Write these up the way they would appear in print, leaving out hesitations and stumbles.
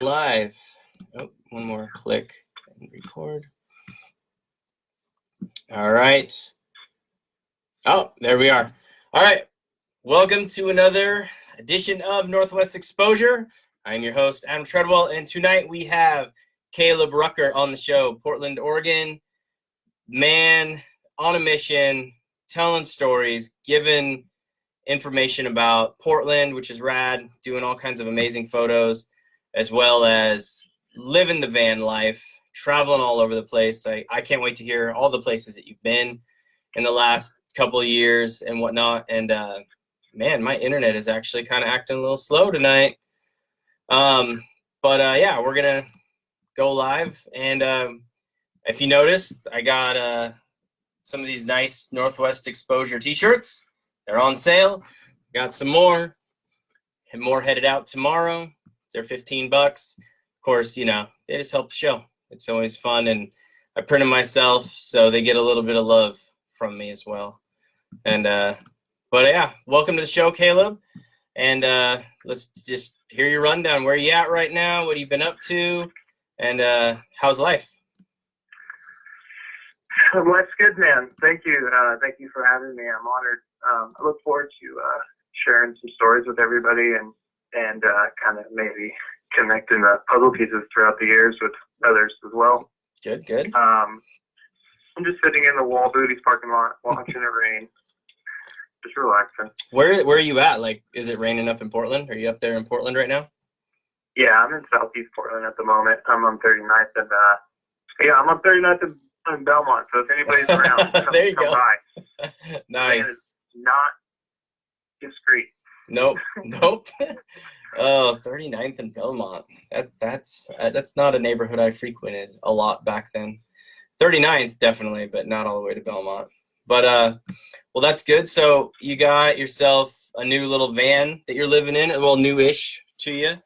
Live. Oh, one more click and record. All right. Oh, there we are. All right. Welcome to another edition of Northwest Exposure. I'm your host, Adam Treadwell, and tonight we have Caleb Ruecker on the show, Portland, Oregon. Man on a mission, telling stories, giving information about Portland, which is rad, doing all kinds of amazing photos, as well as living the van life, traveling all over the place. I can't wait to hear all the places that you've been in the last couple of years and whatnot. And man, my internet is actually kind of acting a little slow tonight. Yeah, we're gonna go live. And if you noticed, I got some of these nice Northwest Exposure t-shirts. They're on sale. Got some more and more headed out tomorrow. They're $15. Of course, you know, they just help the show. It's always fun, and I print them myself, so they get a little bit of love from me as well. And but yeah, welcome to the show, Caleb. And let's just hear your rundown. Where are you at right now? What have you been up to? And how's life? Life's good, man. Thank you. Thank you for having me. I'm honored. I look forward to sharing some stories with everybody and kind of maybe connecting the puzzle pieces throughout the years with others as well. Good, good. I'm just sitting in the Wall Booties parking lot watching it rain, just relaxing. Where are you at? Like, is it raining up in Portland? Are you up there in Portland right now? Yeah, I'm in Southeast Portland at the moment. I'm on 39th and I'm on 39th in Belmont. So if anybody's around, come by. Nice. It's not discreet. Nope. Oh, 39th and Belmont. That's not a neighborhood I frequented a lot back then. 39th definitely, but not all the way to Belmont. But well, that's good. So you got yourself a new little van that you're living in. Well, newish to you,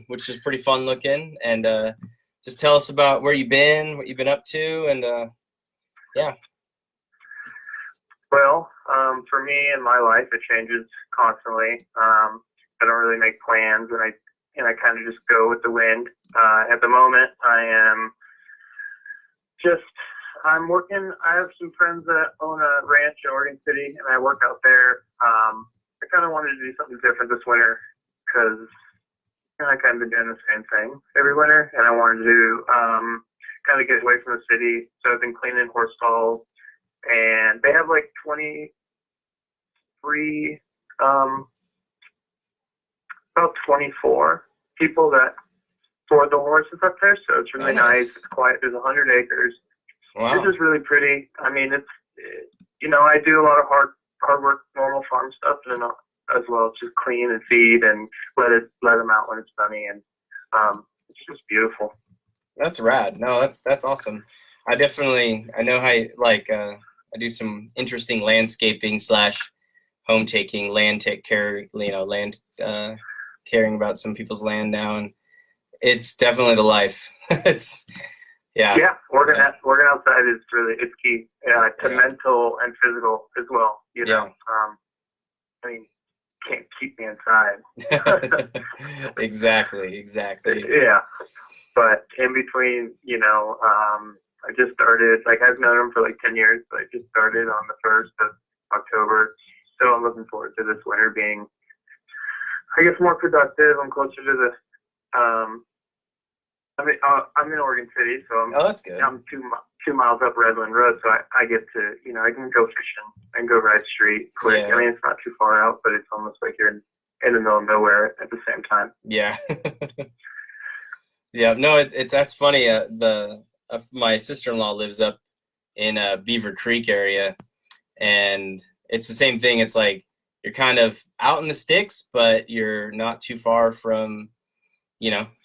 which is pretty fun looking. And just tell us about where you've been, what you've been up to, and yeah. Well, for me in my life, it changes constantly. I don't really make plans, and I kind of just go with the wind. At the moment, I'm working. I have some friends that own a ranch in Oregon City, and I work out there. I kind of wanted to do something different this winter because I kind of been doing the same thing every winter, and I wanted to kind of get away from the city. So I've been cleaning horse stalls. And they have like about 24 people that board the horses up there. So it's really nice. It's quiet. There's 100 acres. Wow. It's just really pretty. I mean, it's, I do a lot of hard work, normal farm stuff, and as well as just clean and feed and let them out when it's sunny. And it's just beautiful. That's rad. No, that's awesome. I know how I do some interesting landscaping / home taking, land caring about some people's land now, and it's definitely the life. Yeah, working outside is it's key to mental and physical as well. I mean, can't keep me inside. Exactly. Yeah, but in between, I just started, I've known him for 10 years, but I just started on the 1st of October. So I'm looking forward to this winter being, I guess, more productive. I'm closer to the, I'm in Oregon City, so that's good. I'm 2 miles up Redland Road, so I get to, I can go fishing and go ride street quick. Yeah. I mean, it's not too far out, but it's almost like you're in the middle of nowhere at the same time. Yeah. Yeah, no, that's funny. My sister-in-law lives up in Beaver Creek area, and it's the same thing. It's like you're kind of out in the sticks, but you're not too far from,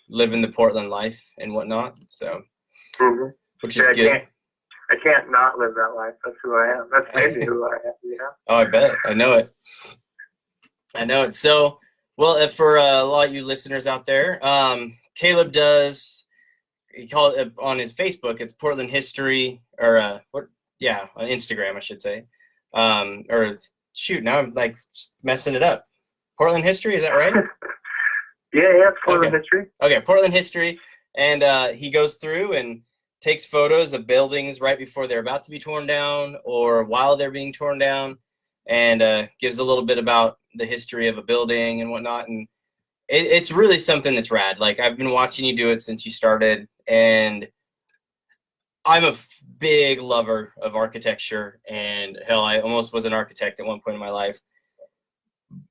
living the Portland life and whatnot. So, which is good. I can't not live that life. That's who I am. That's maybe who I am. Oh, I bet. I know it. So, well, for a lot of you listeners out there, Caleb does. He called it on his Facebook. It's Portland History, or on Instagram, I should say. Now I'm messing it up. Portland History, is that right? Yeah, it's Portland Okay. history. Okay, Portland history. And he goes through and takes photos of buildings right before they're about to be torn down or while they're being torn down, and gives a little bit about the history of a building and whatnot. And it's really something that's rad. Like, I've been watching you do it since you started, and I'm a big lover of architecture. And hell, I almost was an architect at one point in my life.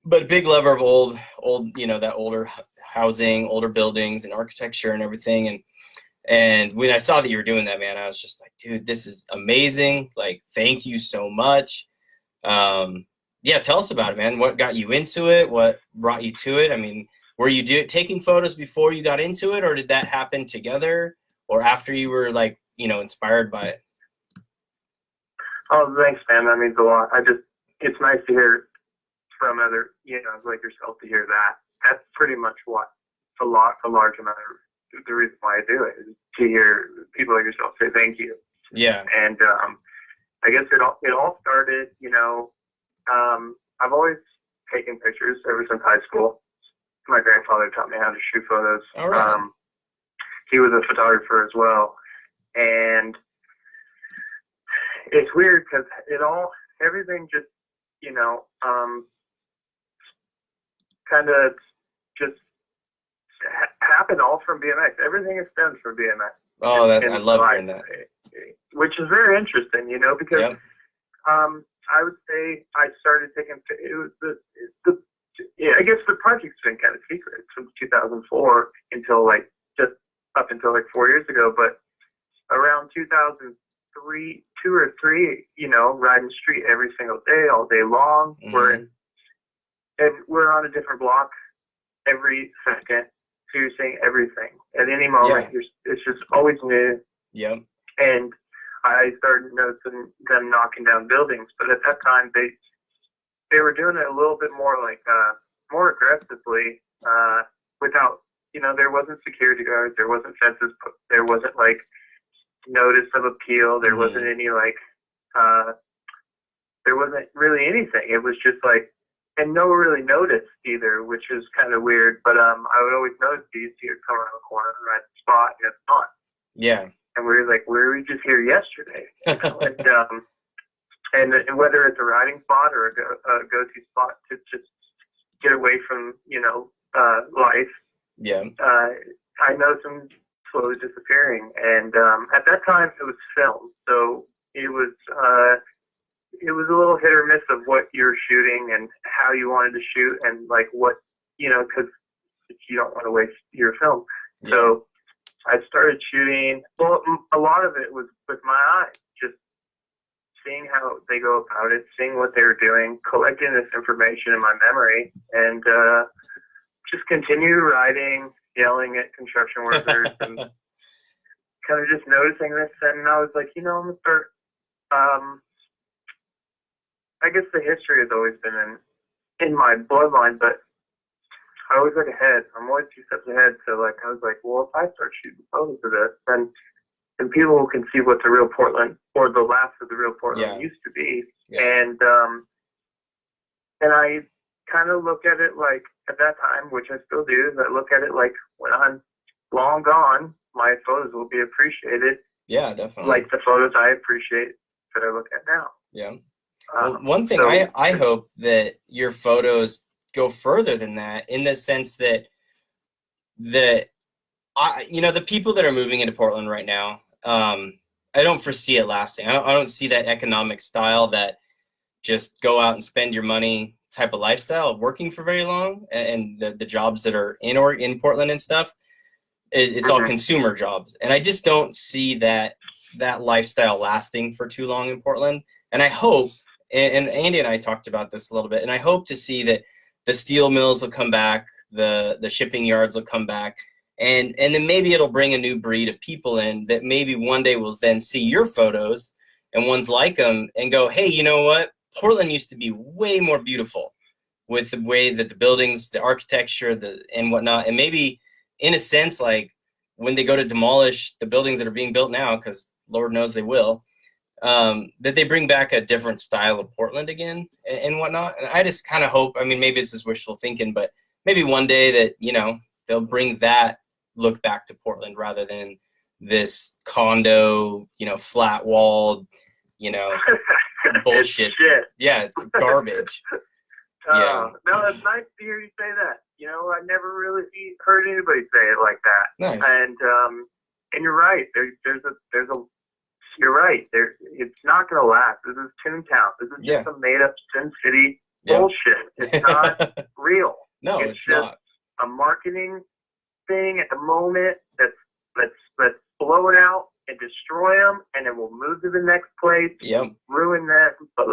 But a big lover of old, that older housing, older buildings, and architecture and everything. And when I saw that you were doing that, man, I was just like, dude, this is amazing. Like, thank you so much. Yeah, tell us about it, man. What got you into it? What brought you to it? I mean, were you taking photos before you got into it, or did that happen together, or after you were like, inspired by it? Oh, thanks, man. That means a lot. It's nice to hear from other, like yourself, to hear that. That's pretty much what a large amount of the reason why I do it is to hear people like yourself say thank you. Yeah. And I guess it all started, I've always taken pictures ever since high school. My grandfather taught me how to shoot photos. All right. He was a photographer as well. And it's weird because everything just, kind of just happened all from BMX. Everything is stems from BMX. Oh, I love hearing that. Which is very interesting, because Yep. I would say I started taking it was I guess the project's been kind of secret since 2004 until just up until 4 years ago, but around 2003, 2 or 3, riding street every single day, all day long. Mm-hmm. We're on a different block every second, so you're seeing everything at any moment. Yeah. It's just always new. Yep. And I started noticing them knocking down buildings, but at that time they were doing it a little bit more more aggressively, without, there wasn't security guards, there wasn't fences, there wasn't notice of appeal, there wasn't any there wasn't really anything. It was just and no one really noticed either, which is kind of weird. But I would always notice these here come around the corner, right spot, and it's not. Yeah. And we were like, were we just here yesterday? And whether it's a riding spot or a go-to spot to just get away from, life. Yeah. I noticed them slowly disappearing. And at that time, it was film, so it was a little hit or miss of what you were shooting and how you wanted to shoot and what, because you don't want to waste your film. Yeah. So I started shooting. Well, a lot of it was with my eyes, just seeing how they go about it, seeing what they were doing, collecting this information in my memory, and just continue riding, yelling at construction workers, and kind of just noticing this. And I was like, I'm going to start. I guess the history has always been in my bloodline, but I always look ahead. I'm always 2 steps ahead. So I was like, well, if I start shooting photos of this, then people can see what the real Portland, or the last of the real Portland, used to be. Yeah. And I kind of look at it at that time, which I still do, is I look at it when I'm long gone, my photos will be appreciated. Yeah, definitely. Like the photos I appreciate that I look at now. Yeah. Well, one thing I hope that your photos go further than that, in the sense that the people that are moving into Portland right now, I don't foresee it lasting. I don't see that economic style, that just go out and spend your money type of lifestyle working for very long. And the jobs that are in Portland and stuff, it's all consumer jobs. And I just don't see that lifestyle lasting for too long in Portland. And I hope, and Andy and I talked about this a little bit, and I hope to see that the steel mills will come back, the shipping yards will come back, and then maybe it'll bring a new breed of people in that maybe one day will then see your photos and ones like them and go, hey, you know what? Portland used to be way more beautiful with the way that the buildings, the architecture, and whatnot. And maybe in a sense, when they go to demolish the buildings that are being built now, because Lord knows they will, that they bring back a different style of Portland again and whatnot. And I just kind of hope, maybe it's just wishful thinking, but maybe one day that, you know, they'll bring that look back to Portland rather than this condo, you know, flat walled, you know, bullshit. Shit. Yeah, it's garbage. Yeah. No, it's nice to hear you say that. You know, I never really heard anybody say it like that. Nice. And you're right. You're right. It's not gonna last. This is Toontown. This is just a made up Sin City bullshit. It's not real. No, it's just not. A marketing thing at the moment. Let's blow it out and destroy them, and then we'll move to the next place. Yep. Ruin that, but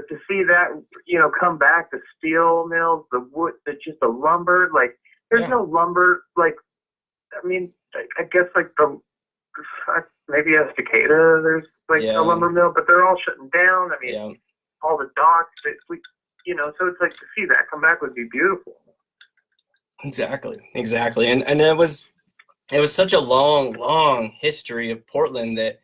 to see that, you know, come back, the steel mills, the wood, just the lumber, like, there's no lumber, like, I mean, I guess, like, maybe a Cicada, there's, like, a lumber mill, but they're all shutting down. I mean, all the docks, you know, so it's like, to see that come back would be beautiful. Exactly. And it was such a long history of Portland that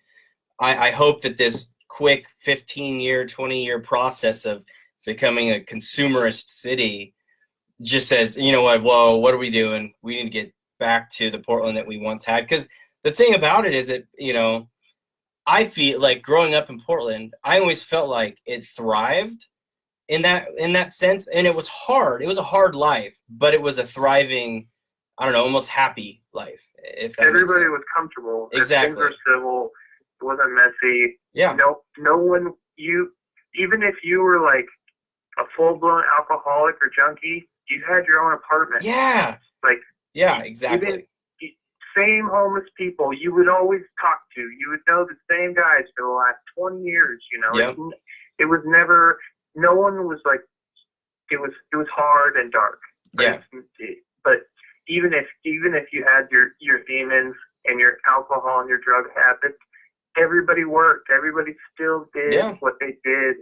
I hope that this quick 15-year, 20-year process of becoming a consumerist city just says, you know what, whoa, what are we doing? We need to get back to the Portland that we once had. Because the thing about it is that, you know, I feel like growing up in Portland, I always felt like it thrived in that sense. And it was hard. It was a hard life, but it was a thriving, I don't know, almost happy life. If everybody was comfortable. Exactly. Things were civil. It wasn't messy. Yeah. No one, even if you were like a full-blown alcoholic or junkie, you had your own apartment. Yeah. Like. Yeah, exactly. Same homeless people you would always talk to. You would know the same guys for the last 20 years, you know. Yep. It was never, no one was like, it was hard and dark. Yeah. But even if you had your demons and your alcohol and your drug habits, everybody worked. Everybody still did what they did,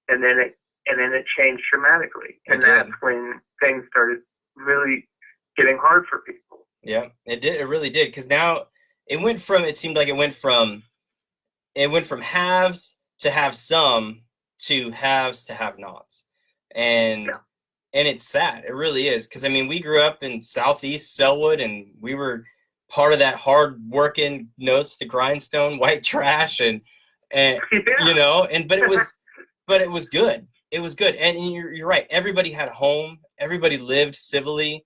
and then it changed dramatically. And that's when things started really getting hard for people. Yeah, it did. It really did. Because now it seemed like it went from haves to have some to haves to have nots. And it's sad. It really is. Because, I mean, we grew up in Southeast Selwood, and we were part of that hard working, nose to the grindstone, white trash, and you know, but it was good. It was good. And you're right. Everybody had a home. Everybody lived civilly.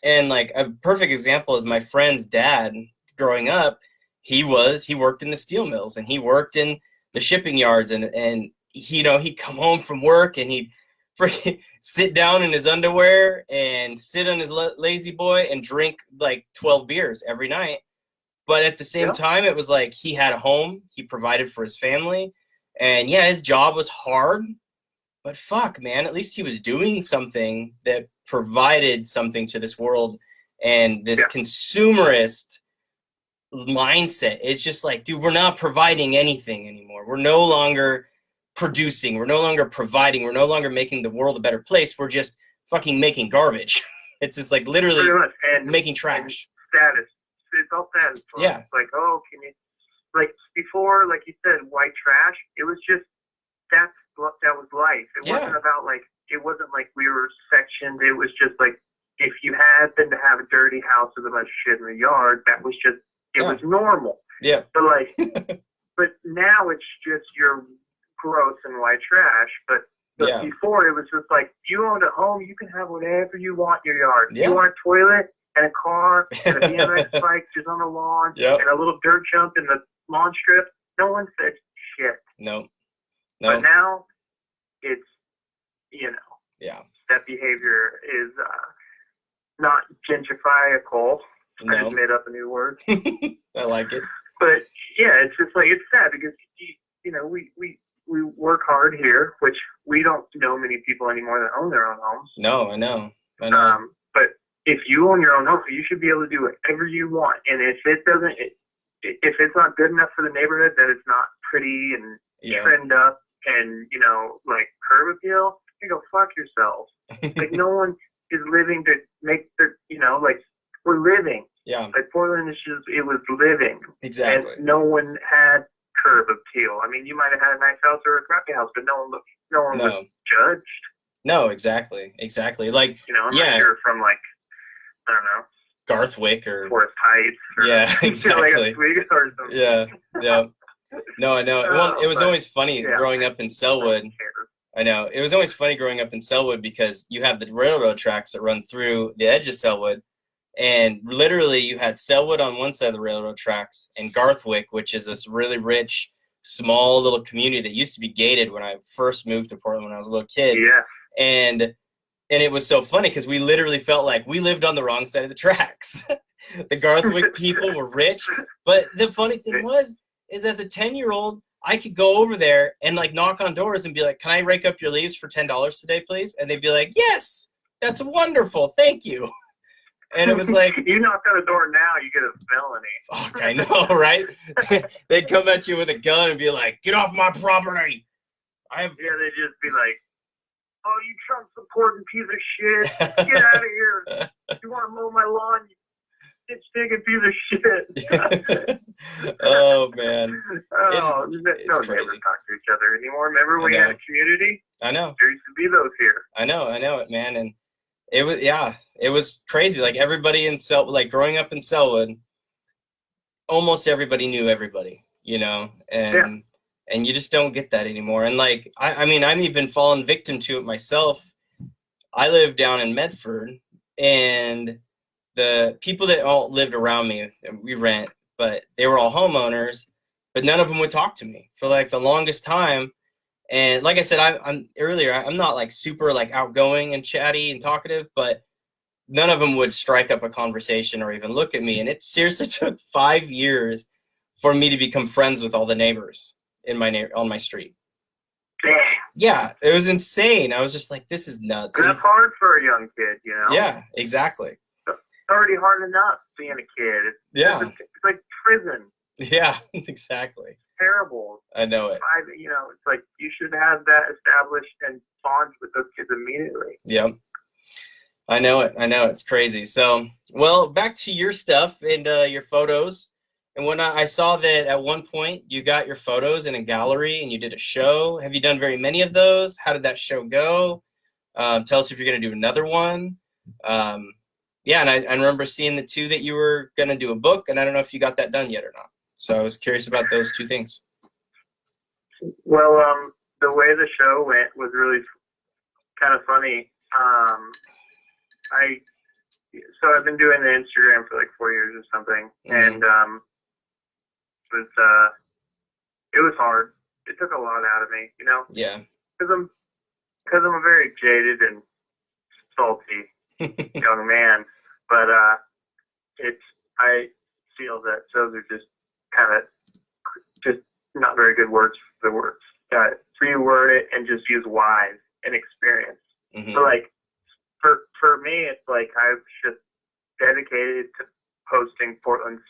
And like a perfect example is my friend's dad growing up. He worked in the steel mills, and he worked in the shipping yards, and he, you know, he'd come home from work and he'd freaking sit down in his underwear and sit on his lazy boy and drink like 12 beers every night. But at the same time, it was like he had a home, he provided for his family, and his job was hard, but fuck, man, at least he was doing something that provided something to this world. And this consumerist mindset, it's just like, dude, we're not providing anything anymore. We're no longer producing. We're no longer providing. We're no longer making the world a better place. We're just fucking making garbage. It's just like literally making trash. Status. It's all status. Yeah. It's like, oh, can you, like before, like you said, white trash, it was just, that was life. It wasn't about like, it wasn't like we were sectioned. It was just like, if you happened to have a dirty house with a bunch of shit in the yard, that was just, it was normal. Yeah. But like, but now it's just your gross and white trash. But before it was just like, you owned a home, you can have whatever you want in your yard. Yeah. You want a toilet and a car and a BMX bike just on the lawn and a little dirt jump in the lawn strip. No one said shit. No. But now it's, you know, that behavior is not gentrifiable. I just made up a new word. I like it. But it's just like, it's sad because, you know, we work hard here, which we don't know many people anymore that own their own homes. No, I know. But if you own your own home, you should be able to do whatever you want. And if it's not good enough for the neighborhood, that it's not pretty and trimmed up and, you know, like curb appeal, you go fuck yourself. Like, no one is living to make their, you know, like, we're living. Yeah. Like, Portland is just, it was living. Exactly. And no one had curb appeal. I mean, you might have had a nice house or a crappy house, but no one was judged. No, exactly. Like, unless you're from like, I don't know, Garthwick or Forest Heights. Or, yeah, exactly. like Oswego or something. Yeah. No, I know. Well, it was always funny growing up in Selwood. I know. It was always funny growing up in Selwood because you have the railroad tracks that run through the edge of Selwood. And literally you had Selwood on one side of the railroad tracks and Garthwick, which is this really rich, small little community that used to be gated when I first moved to Portland when I was a little kid. Yeah. And it was so funny because we literally felt like we lived on the wrong side of the tracks. The Garthwick people were rich. But the funny thing is as a 10-year-old, I could go over there and like knock on doors and be like, can I rake up your leaves for $10 today, please? And they'd be like, yes, that's wonderful. Thank you. And it was like, you knock on the door now, you get a felony. Fuck, I know, right? They'd come at you with a gun and be like, get off my property. Yeah, they'd just be like, oh, you Trump supporting piece of shit. Get out of here. You want to mow my lawn, you ditch digging piece of shit. Oh, man. Oh, no, never talk to each other anymore. Remember we had a community? I know. There used to be those here. I know it, man. And it was crazy. Like everybody in like growing up in Selwood, almost everybody knew everybody, and you just don't get that anymore. And like, I mean, I'm even fallen victim to it myself. I live down in Medford, and the people that all lived around me, we rent, but they were all homeowners, but none of them would talk to me for like the longest time. And like I said, I'm not like super like outgoing and chatty and talkative, but none of them would strike up a conversation or even look at me. And it seriously took 5 years for me to become friends with all the neighbors on my street. Damn. Yeah, it was insane. I was just like, this is nuts. That's hard for a young kid, Yeah, exactly. It's already hard enough being a kid. It's like prison. Yeah, exactly. Terrible. I know it. It's like you should have that established and bond with those kids immediately. Yep. I know it. It's crazy. So, well, back to your stuff and your photos. And when I saw that at one point you got your photos in a gallery and you did a show. Have you done very many of those? How did that show go? Tell us if you're going to do another one. Yeah, and I remember seeing the two that you were going to do a book, and I don't know if you got that done yet or not. So I was curious about those two things. Well, the way the show went was really kind of funny. So I've been doing the Instagram for like 4 years or something, and it was hard. It took a lot out of me, Yeah. Because I'm a very jaded and salty young man, but I feel that those are just kind of just not very good words for the words. Reword it and just use wise and experience. Mm-hmm. So like for me, it's like I've just dedicated to posting Portland's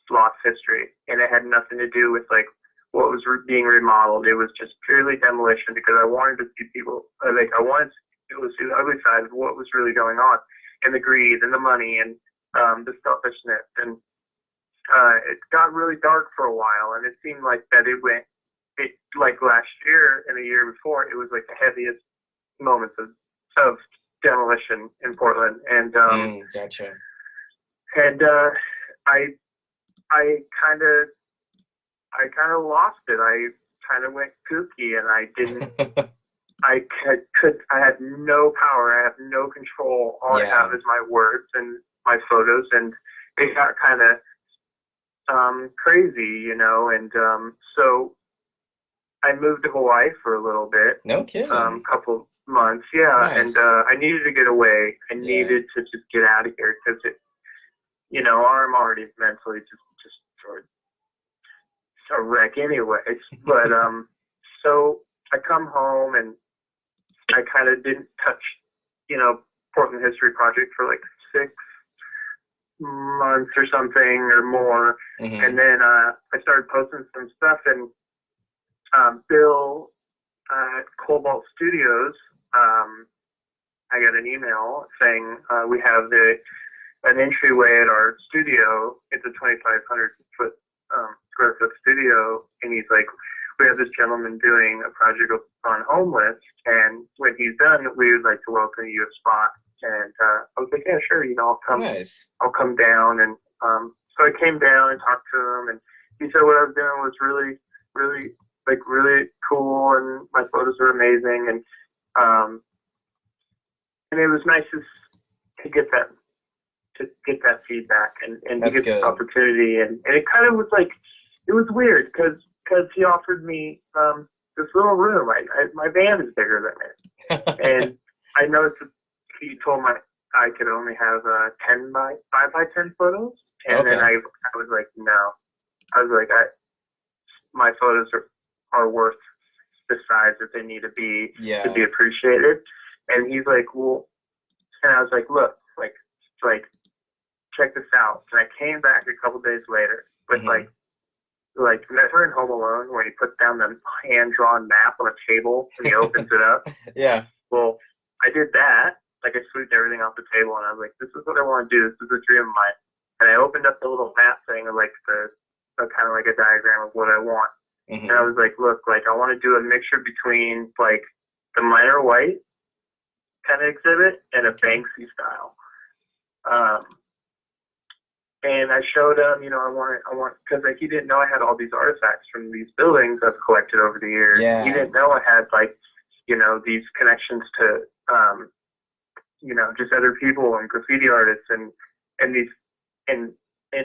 lost history, and it had nothing to do with like what was being remodeled. It was just purely demolition because I wanted to see people I wanted to see the ugly side of what was really going on, and the greed and the money and the selfishness. And it got really dark for a while, and it seemed like that it like last year and the year before, it was like the heaviest moments of demolition in Portland. And gotcha. And I kind of lost it. I kind of went kooky, and I didn't. I had no power. I have no control. All I have is my words and my photos, and it got kind of crazy, And so I moved to Hawaii for a little bit. No kidding. Couple months, yeah. Nice. And I needed to get away. I needed to just get out of here because I'm already mentally just sort of a wreck anyways. But so I come home and I kind of didn't touch, Portland History Project for like 6 months or something or more. Mm-hmm. And then I started posting some stuff, and Bill at Cobalt Studios, I got an email saying we have an entryway at our studio. It's a 2,500 square foot studio, and he's like, we have this gentleman doing a project on homeless, and when he's done, we would like to welcome you a spot. And I was like, yeah, sure, Nice. I'll come down. And so I came down and talked to him, and he said what I was doing was really, really, really cool, and my photos were amazing, and it was nice to get that feedback and to get this opportunity, and it kind of was like, it was weird because he offered me this little room. My van is bigger than it, and I noticed that he told I could only have 5 by 10 photos, and then I was like, no, I was like, my photos are worth the size that they need to be to be appreciated. And he's like, well, and I was like, look, like check this out. And I came back a couple days later with like remember in Home Alone where he puts down the hand-drawn map on a table and he opens it up? Yeah. Well, I did that. Like I swooped everything off the table and I was like, this is what I want to do. This is a dream of mine. And I opened up the little map thing of like the kind of like a diagram of what I want. And I was like, look, like I want to do a mixture between like the Minor White kind of exhibit and a Banksy style. And I showed him, I want, because like he didn't know I had all these artifacts from these buildings I've collected over the years. Yeah. He didn't know I had like, these connections to, just other people and graffiti artists and these and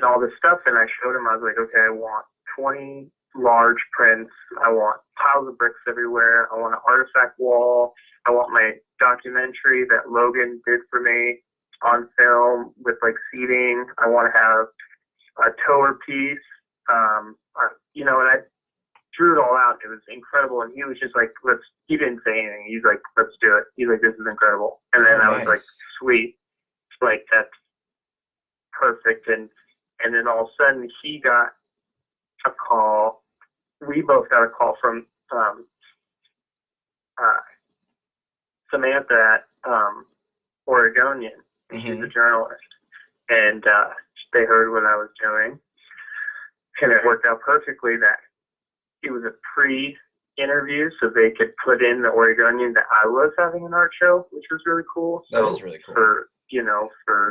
all this stuff. And I showed him, I was like, okay, I want 20 large prints. I want piles of bricks everywhere. I want an artifact wall. I want my documentary that Logan did for me on film with like seating. I want to have a tower piece. And I drew it all out. It was incredible. And he was just like, he didn't say anything. He's like, let's do it. He's like, this is incredible. And then I was like, sweet. Like, that's perfect. And then all of a sudden he got a call. We both got a call from Samantha at Oregonian. She's a journalist. And they heard what I was doing. And it worked out perfectly that it was a pre-interview, so they could put in the Oregonian that I was having an art show, which was really cool. That is really cool. For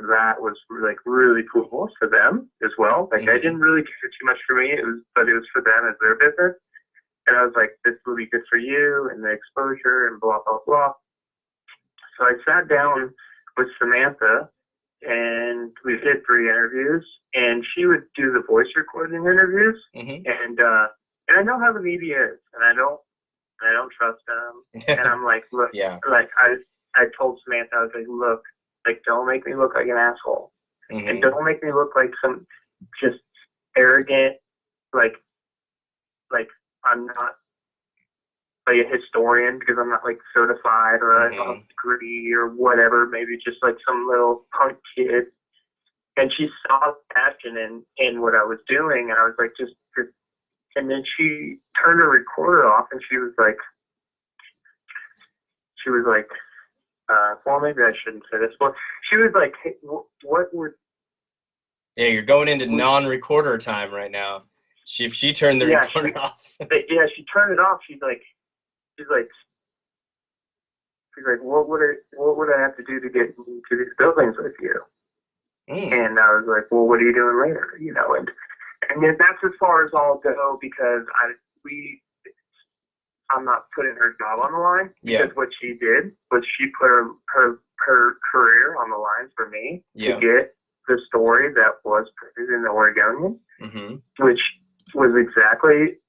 that was like really cool for them as well. Like I didn't really care too much for me, but it was for them as their business. And I was like, this will be good for you and the exposure and blah, blah, blah. So I sat down with Samantha and we did 3 interviews, and she would do the voice recording interviews. And I know how the media is, and I don't trust them. And I'm like, look, like I told Samantha, I was like, look, like don't make me look like an asshole, and don't make me look like some just arrogant, like I'm not like a historian because I'm not like certified or I have a degree or whatever. Maybe just like some little punk kid. And she saw passion in what I was doing, and I was like, just. And then she turned her recorder off, and she was like, well, maybe I shouldn't say this. Well, she was like, hey, what would... Yeah, you're going into non-recorder time right now. If she turned the recorder off. Yeah, she turned it off. She's like, what would I have to do to get into these buildings with you? And I was like, well, what are you doing later? And then that's as far as I'll go because I'm not putting her job on the line because what she did was she put her career on the line for me to get the story that was printed in the Oregonian, which was exactly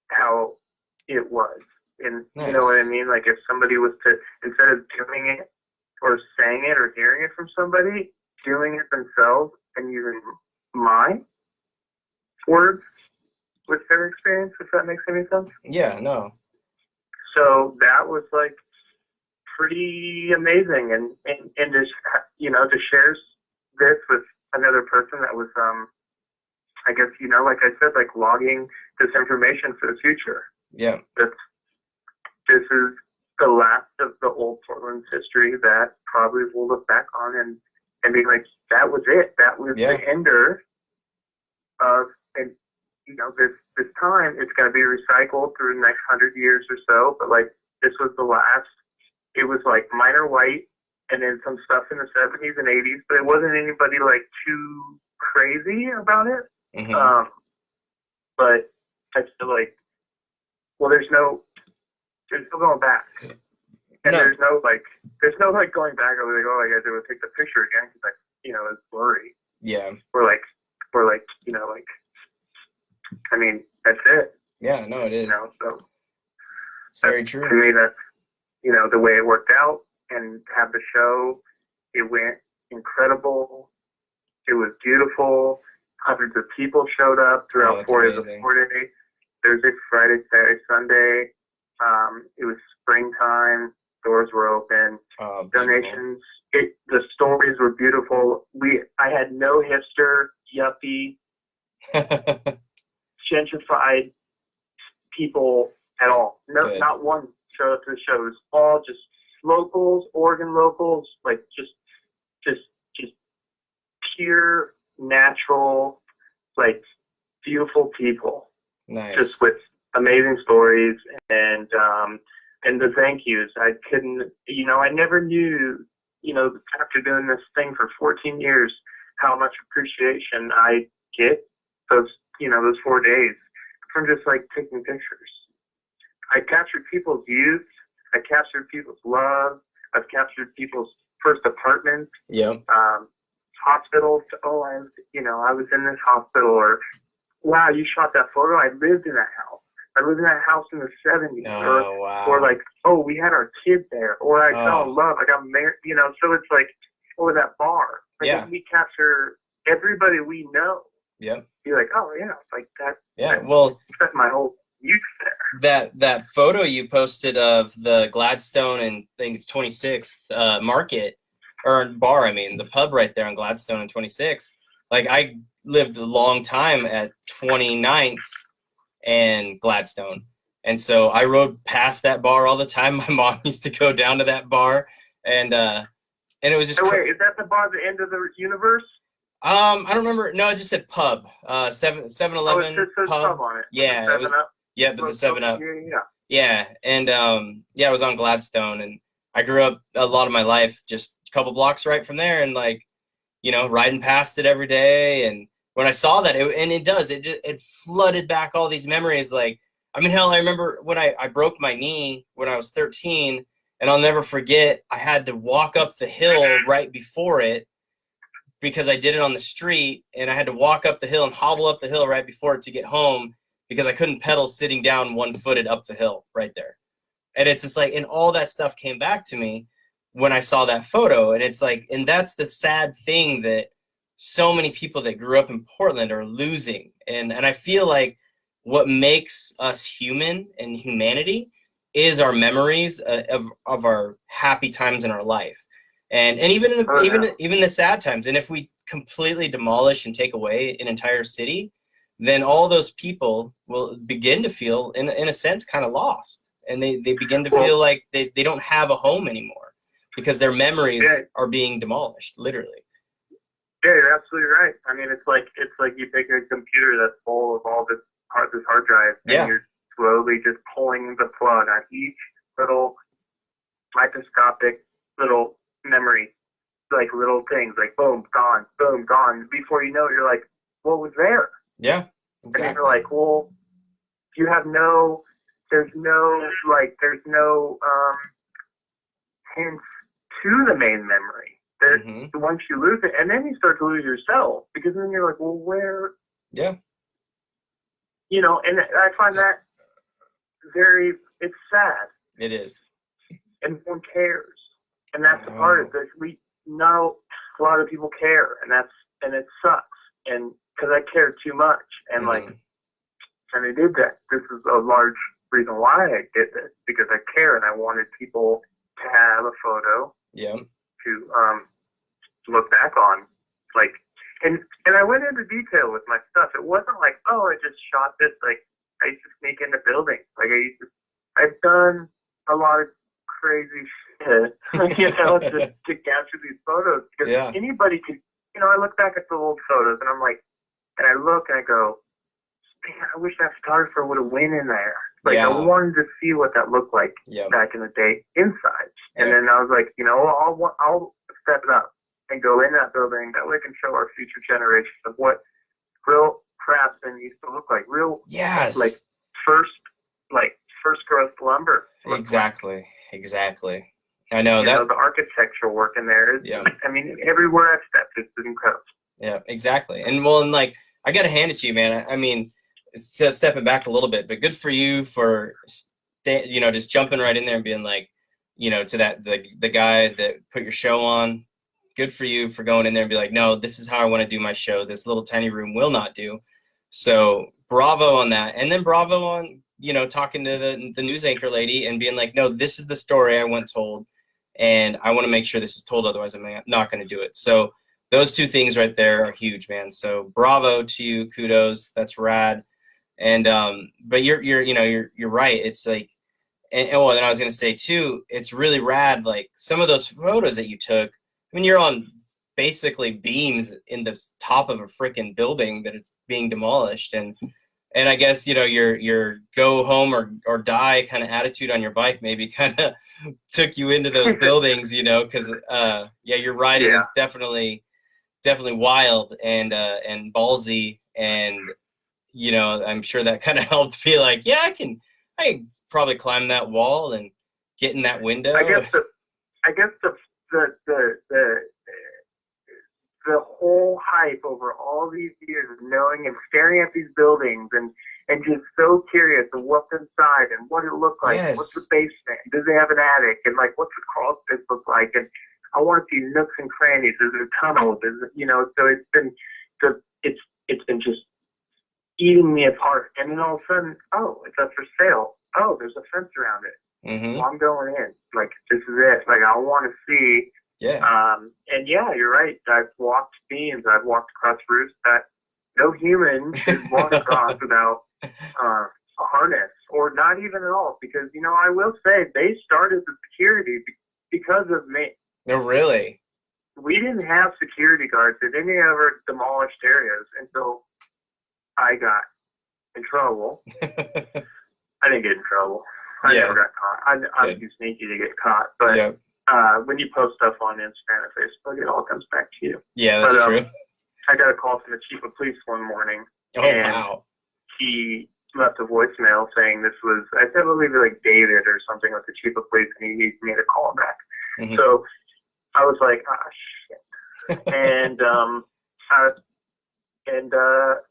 how it was. And you know what I mean? Like if somebody was to, instead of doing it or saying it or hearing it from somebody, doing it themselves and using my words with their experience, if that makes any sense. Yeah, no. So that was like pretty amazing, and just to share this with another person that was I guess like I said, like logging this information for the future. Yeah. This is the last of the old Portland's history that probably we'll look back on and be like, that was it. That was the ender of, and this this time it's going to be recycled through the next 100 years or so. But like this was the last. It was like minor white, and then some stuff in the 70s and 80s, but it wasn't anybody like too crazy about it. Mm-hmm. But I feel like, well, there's no going back, and there's no going back. I was like, oh, I got to take the picture again because like it's blurry. Yeah. We're like I mean that's it. Yeah, no, it is. So it's very true. To me, that's the way it worked out, and to have the show, it went incredible. It was beautiful. Hundreds of people showed up throughout 4 days of 4 days. Thursday, Friday, Saturday, Sunday. It was springtime. Doors were open. Donations. The stories were beautiful. I had no hipster, yuppie, gentrified people at all. No, Good. Not one showed up to the show. It was all just locals, Oregon locals, like just pure, natural, like beautiful people. Nice. Just with amazing stories and the thank yous. I couldn't, I never knew, after doing this thing for 14 years, how much appreciation I get those 4 days from just like taking pictures. I captured people's youth. I captured people's love. I've captured people's first apartments. Yeah. Hospitals. Oh, I was in this hospital. Or, wow, you shot that photo. I lived in that house. I lived in that house in the 70s. Oh, wow. Or like, oh, we had our kid there. Or I fell in love. I got married. So it's like, or that bar. Like, yeah. We capture everybody we know. Yeah. Be like, oh yeah, like that. Yeah. Well, that's my whole youth there. That photo you posted of the Gladstone and I think it's 26th market or bar. I mean, the pub right there on Gladstone and 26th. Like I lived a long time at 29th and Gladstone, and so I rode past that bar all the time. My mom used to go down to that bar, and it was just. Oh, wait, is that the bar at the end of the universe? I don't remember. No, it just said pub. 7-Eleven oh, it just says pub on it. Yeah, it was. Yeah, but the 7-Up. Yeah, and I was on Gladstone, and I grew up a lot of my life just a couple blocks right from there, and like, riding past it every day. And when I saw that, it flooded back all these memories. Like, I mean, hell, I remember when I broke my knee when I was 13, and I'll never forget. I had to walk up the hill right before it, because I did it on the street, and I had to walk up the hill and hobble up the hill right before it to get home because I couldn't pedal sitting down one-footed up the hill right there. And it's just like, and all that stuff came back to me when I saw that photo. And it's like, and that's the sad thing that so many people that grew up in Portland are losing. And I feel like what makes us human and humanity is our memories of our happy times in our life. And even the sad times. And if we completely demolish and take away an entire city, then all those people will begin to feel, in a sense, kind of lost. And they begin to feel like they don't have a home anymore because their memories are being demolished, literally. Yeah, you're absolutely right. I mean, it's like you take a computer that's full of all this hard drive, and you're slowly just pulling the plug on each little microscopic little memory, like little things, like boom, gone, boom, gone. Before you know it, you're like, what was there? Yeah, exactly. And you're like, well, you have there's no hints to the main memory. Once you lose it, and then you start to lose yourself, because then you're like, well, where? Yeah. And I find that it's sad. It is. And no one cares. And that's the part of this. We know a lot of people care, and it sucks. And because I care too much, and and I did that. This is a large reason why I did this, because I care, and I wanted people to have a photo. Yeah. To look back on, like, and I went into detail with my stuff. It wasn't like, oh, I just shot this. Like, I used to sneak into buildings. Like, I've done a lot of crazy shit, to capture these photos, because anybody could. I look back at the old photos, and I'm like, and I look and I go, man, I wish that photographer would have went in there. Like, Yeah. I wanted to see what that looked like back in the day inside. And then I was like, you know, I'll step it up and go in that building. That way I can show our future generations of what real craftsman used to look like. Real, like, first growth lumber. Exactly. I know you know, the architectural work in there. I mean, everywhere I've stepped, it's been incredible. Yeah, exactly. And well, and like, I got to hand it to you, man. I mean, it's just stepping back a little bit, but good for you for, you know, just jumping right in there and being like, you know, to that, the guy that put your show on. Good for you for going in there and be like, no, this is how I want to do my show. This little tiny room will not do. So bravo on that. And then bravo on, you know, talking to the news anchor lady and being like, no, this is the story I want told. And I want to make sure this is told. Otherwise, I'm not going to do it. So those two things right there are huge, man. So bravo to you. Kudos. That's rad. And, but you're right. It's like, and then I was going to say too, it's really rad. Like some of those photos that you took, I mean, you're on basically beams in the top of a freaking building that it's being demolished. And I guess, you know, your go home or die kind of attitude on your bike maybe kind of took you into those buildings, you know, because, your riding is definitely wild and ballsy. And, you know, I'm sure that kind of helped be like, yeah, I can probably climb that wall and get in that window. I guess the whole hype over all these years of knowing and staring at these buildings and just so curious of what's inside and what it looked like. Yes. What's the basement? Do they have an attic? And like, what's the crawl space look like? And I want to see nooks and crannies. Is there tunnels? Is it, you know? So it's been just eating me apart. And then all of a sudden, oh, it's up for sale. Oh, there's a fence around it. Mm-hmm. Well, I'm going in. Like, this is it. Like, I want to see. Yeah. And yeah, you're right. I've walked beams. I've walked across roofs that no human should walk across without a harness, or not even at all. Because, you know, I will say they started the security because of me. No, really? We didn't have security guards in any of our demolished areas until I got in trouble. I didn't get in trouble. I never got caught. I'm too sneaky to get caught. But when you post stuff on Instagram and Facebook, it all comes back to you. Yeah, that's true. I got a call from the chief of police one morning. Oh, and wow. He left a voicemail saying this was, I said, believe it like David or something with the chief of police, and he made a call back. Mm-hmm. So I was like, shit. And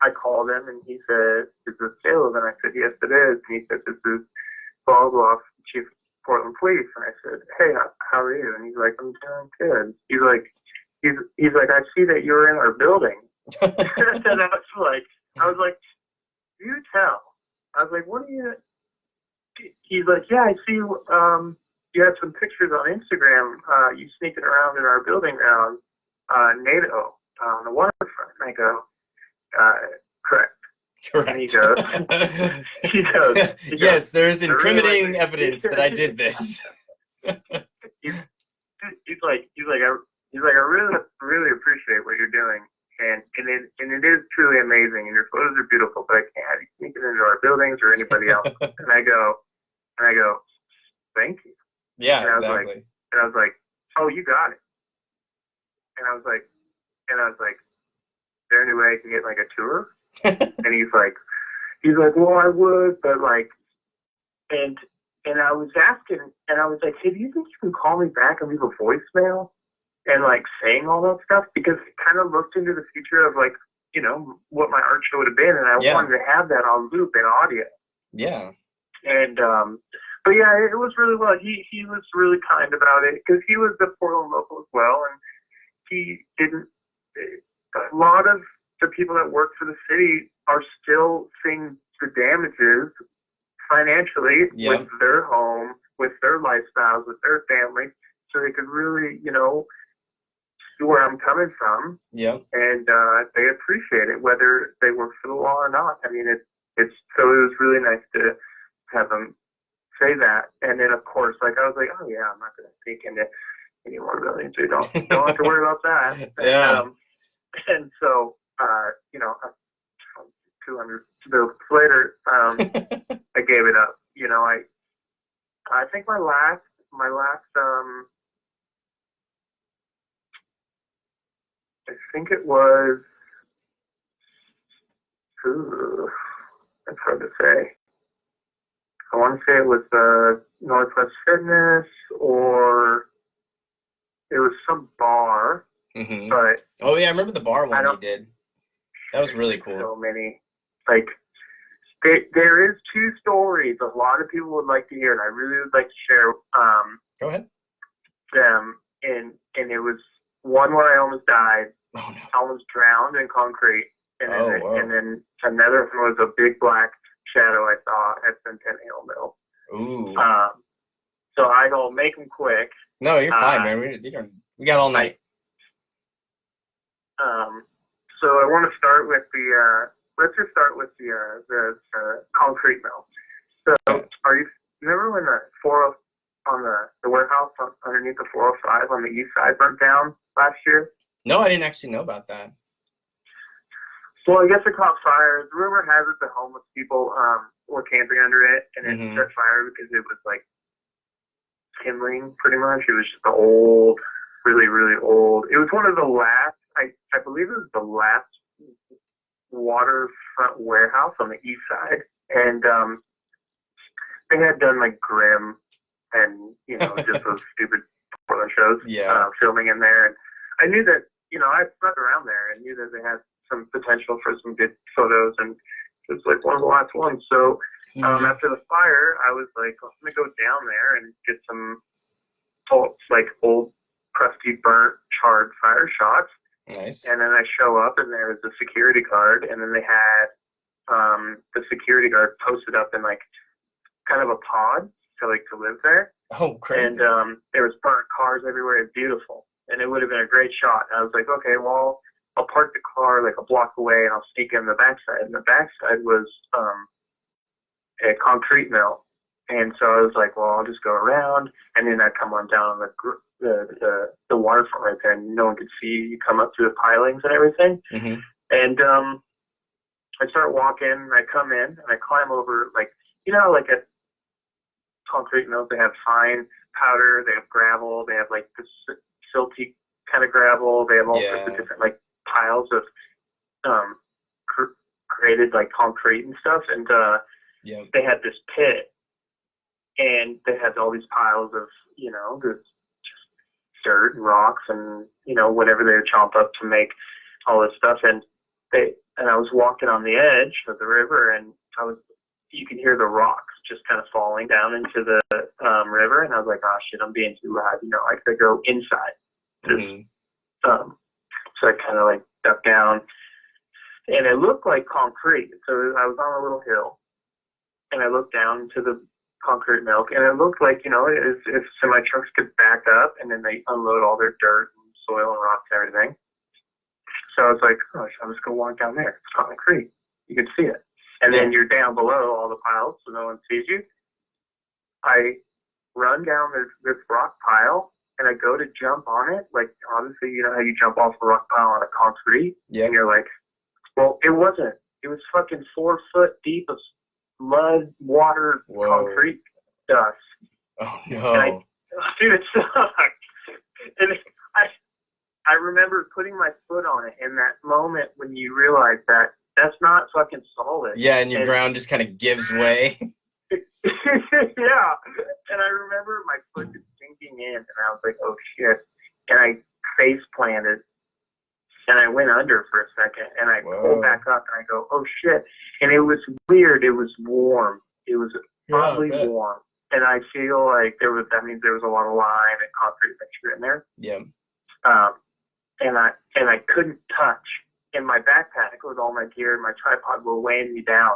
I called him, and he said, is this Caleb? And I said, yes, it is. And he said, this is Baldwin, chief of Portland Police. And I said, hey, how are you? And he's like, I'm doing good. He's like, I see that you're in our building. And I was like, you tell. I was like, what are you? He's like, yeah, I see. You have some pictures on Instagram. You sneaking around in our building around NATO on the waterfront. And I go, correct. And he goes, yes, there's incriminating evidence that I did this. he's like, I really appreciate what you're doing, and it is truly amazing, and your photos are beautiful, but I can't have you sneaking into our buildings or anybody else. and I go, thank you. Yeah, and I exactly. I was like, oh, you got it. And I was like, is there any way I can get like a tour? And he's like, well, I would, but like, and I was asking, and I was like, hey, do you think you can call me back and leave a voicemail and like saying all that stuff? Because it kind of looked into the future of like, you know, what my art show would have been, and I wanted to have that on loop in audio. Yeah. And but yeah, it was really well. He was really kind about it because he was the Portland local as well, and he didn't. A lot of the people that work for the city are still seeing the damages financially with their home, with their lifestyles, with their family, so they could really, you know, see where I'm coming from. Yeah. And they appreciate it, whether they work for the law or not. I mean, it's so it was really nice to have them say that. And then, of course, like I was like, oh yeah, I'm not going to sneak into any more buildings. So you don't have to worry about that. Yeah. And so, you know, 200 builds later, I gave it up. You know, I think my last I think it was, that's hard to say. I want to say it was Northwest Fitness, or it was some bar. Mm-hmm. But oh yeah, I remember the bar one you did. That was really cool. So many, like, there is 2 stories a lot of people would like to hear, and I really would like to share. Go ahead. Them, and it was one where I almost died. Oh no. I almost drowned in concrete, and then wow. and then another one was a big black shadow I saw at Centennial Mill. Ooh. So I go, make them quick. No, you're fine, man. We got all night. So I want to start with let's just start with the concrete mill. So you remember when the 40 on the warehouse underneath the 405 on the east side burnt down last year? No, I didn't actually know about that. Well, I guess it caught fire. The rumor has it that homeless people were camping under it, and it set fire because it was like kindling, pretty much. It was just the old, really, really old. It was one of the last, I believe it was the last waterfront warehouse on the east side. And they had done like Grimm and, you know, just those stupid Portland shows, filming in there. And I knew that, you know, I snuck around there and knew that they had some potential for some good photos, and it was like one of the last ones. So after the fire, I was like, I'm going to go down there and get some old, crusty, burnt, charred fire shots. Nice. And then I show up, and there was a security guard, and then they had the security guard posted up in like kind of a pod to live there. Oh, crazy. And there was burnt cars everywhere. It's beautiful, and it would have been a great shot. And I was like, okay, well, I'll park the car like a block away, and I'll sneak in the backside. And the backside was a concrete mill. And so I was like, well, I'll just go around, and then I'd come on down the waterfront right there, and no one could see you come up through the pilings and everything. Mm-hmm. And I start walking, and I come in, and I climb over, like, you know, like at concrete mills, they have fine powder, they have gravel, they have like this silty kind of gravel, they have all sorts of different like piles of created like concrete and stuff, and they had this pit, and they had all these piles of, you know, this just dirt and rocks and, you know, whatever they would chomp up to make all this stuff. And I was walking on the edge of the river, and you could hear the rocks just kind of falling down into the river, and I was like, oh shit, I'm being too loud, you know, I could go inside. So I kind of like ducked down, and it looked like concrete. So I was on a little hill, and I looked down to the concrete mill, and it looked like, you know, if semi trucks could back up, and then they unload all their dirt and soil and rocks and everything. So I was like, oh, I'll just go walk down there. It's concrete. You can see it. And then you're down below all the piles, so no one sees you. I run down this rock pile, and I go to jump on it. Like, obviously, you know how you jump off a rock pile on a concrete? Yeah. And you're like, well, it wasn't. It was fucking 4 foot deep of mud, water, concrete dust. Oh, no. And dude, it sucked. And I remember putting my foot on it in that moment when you realize that that's not fucking solid. Yeah, and your ground just kind of gives way. Yeah. And I remember my foot just sinking in, and I was like, oh shit. And I face planted, and I went under for a second, and I pulled back up, and I go, oh shit. And it was weird. It was warm. It was oddly warm. And I feel like there was a lot of lime and concrete mixture in there. Yeah. And I couldn't touch. In my backpack with all my gear and my tripod were weighing me down.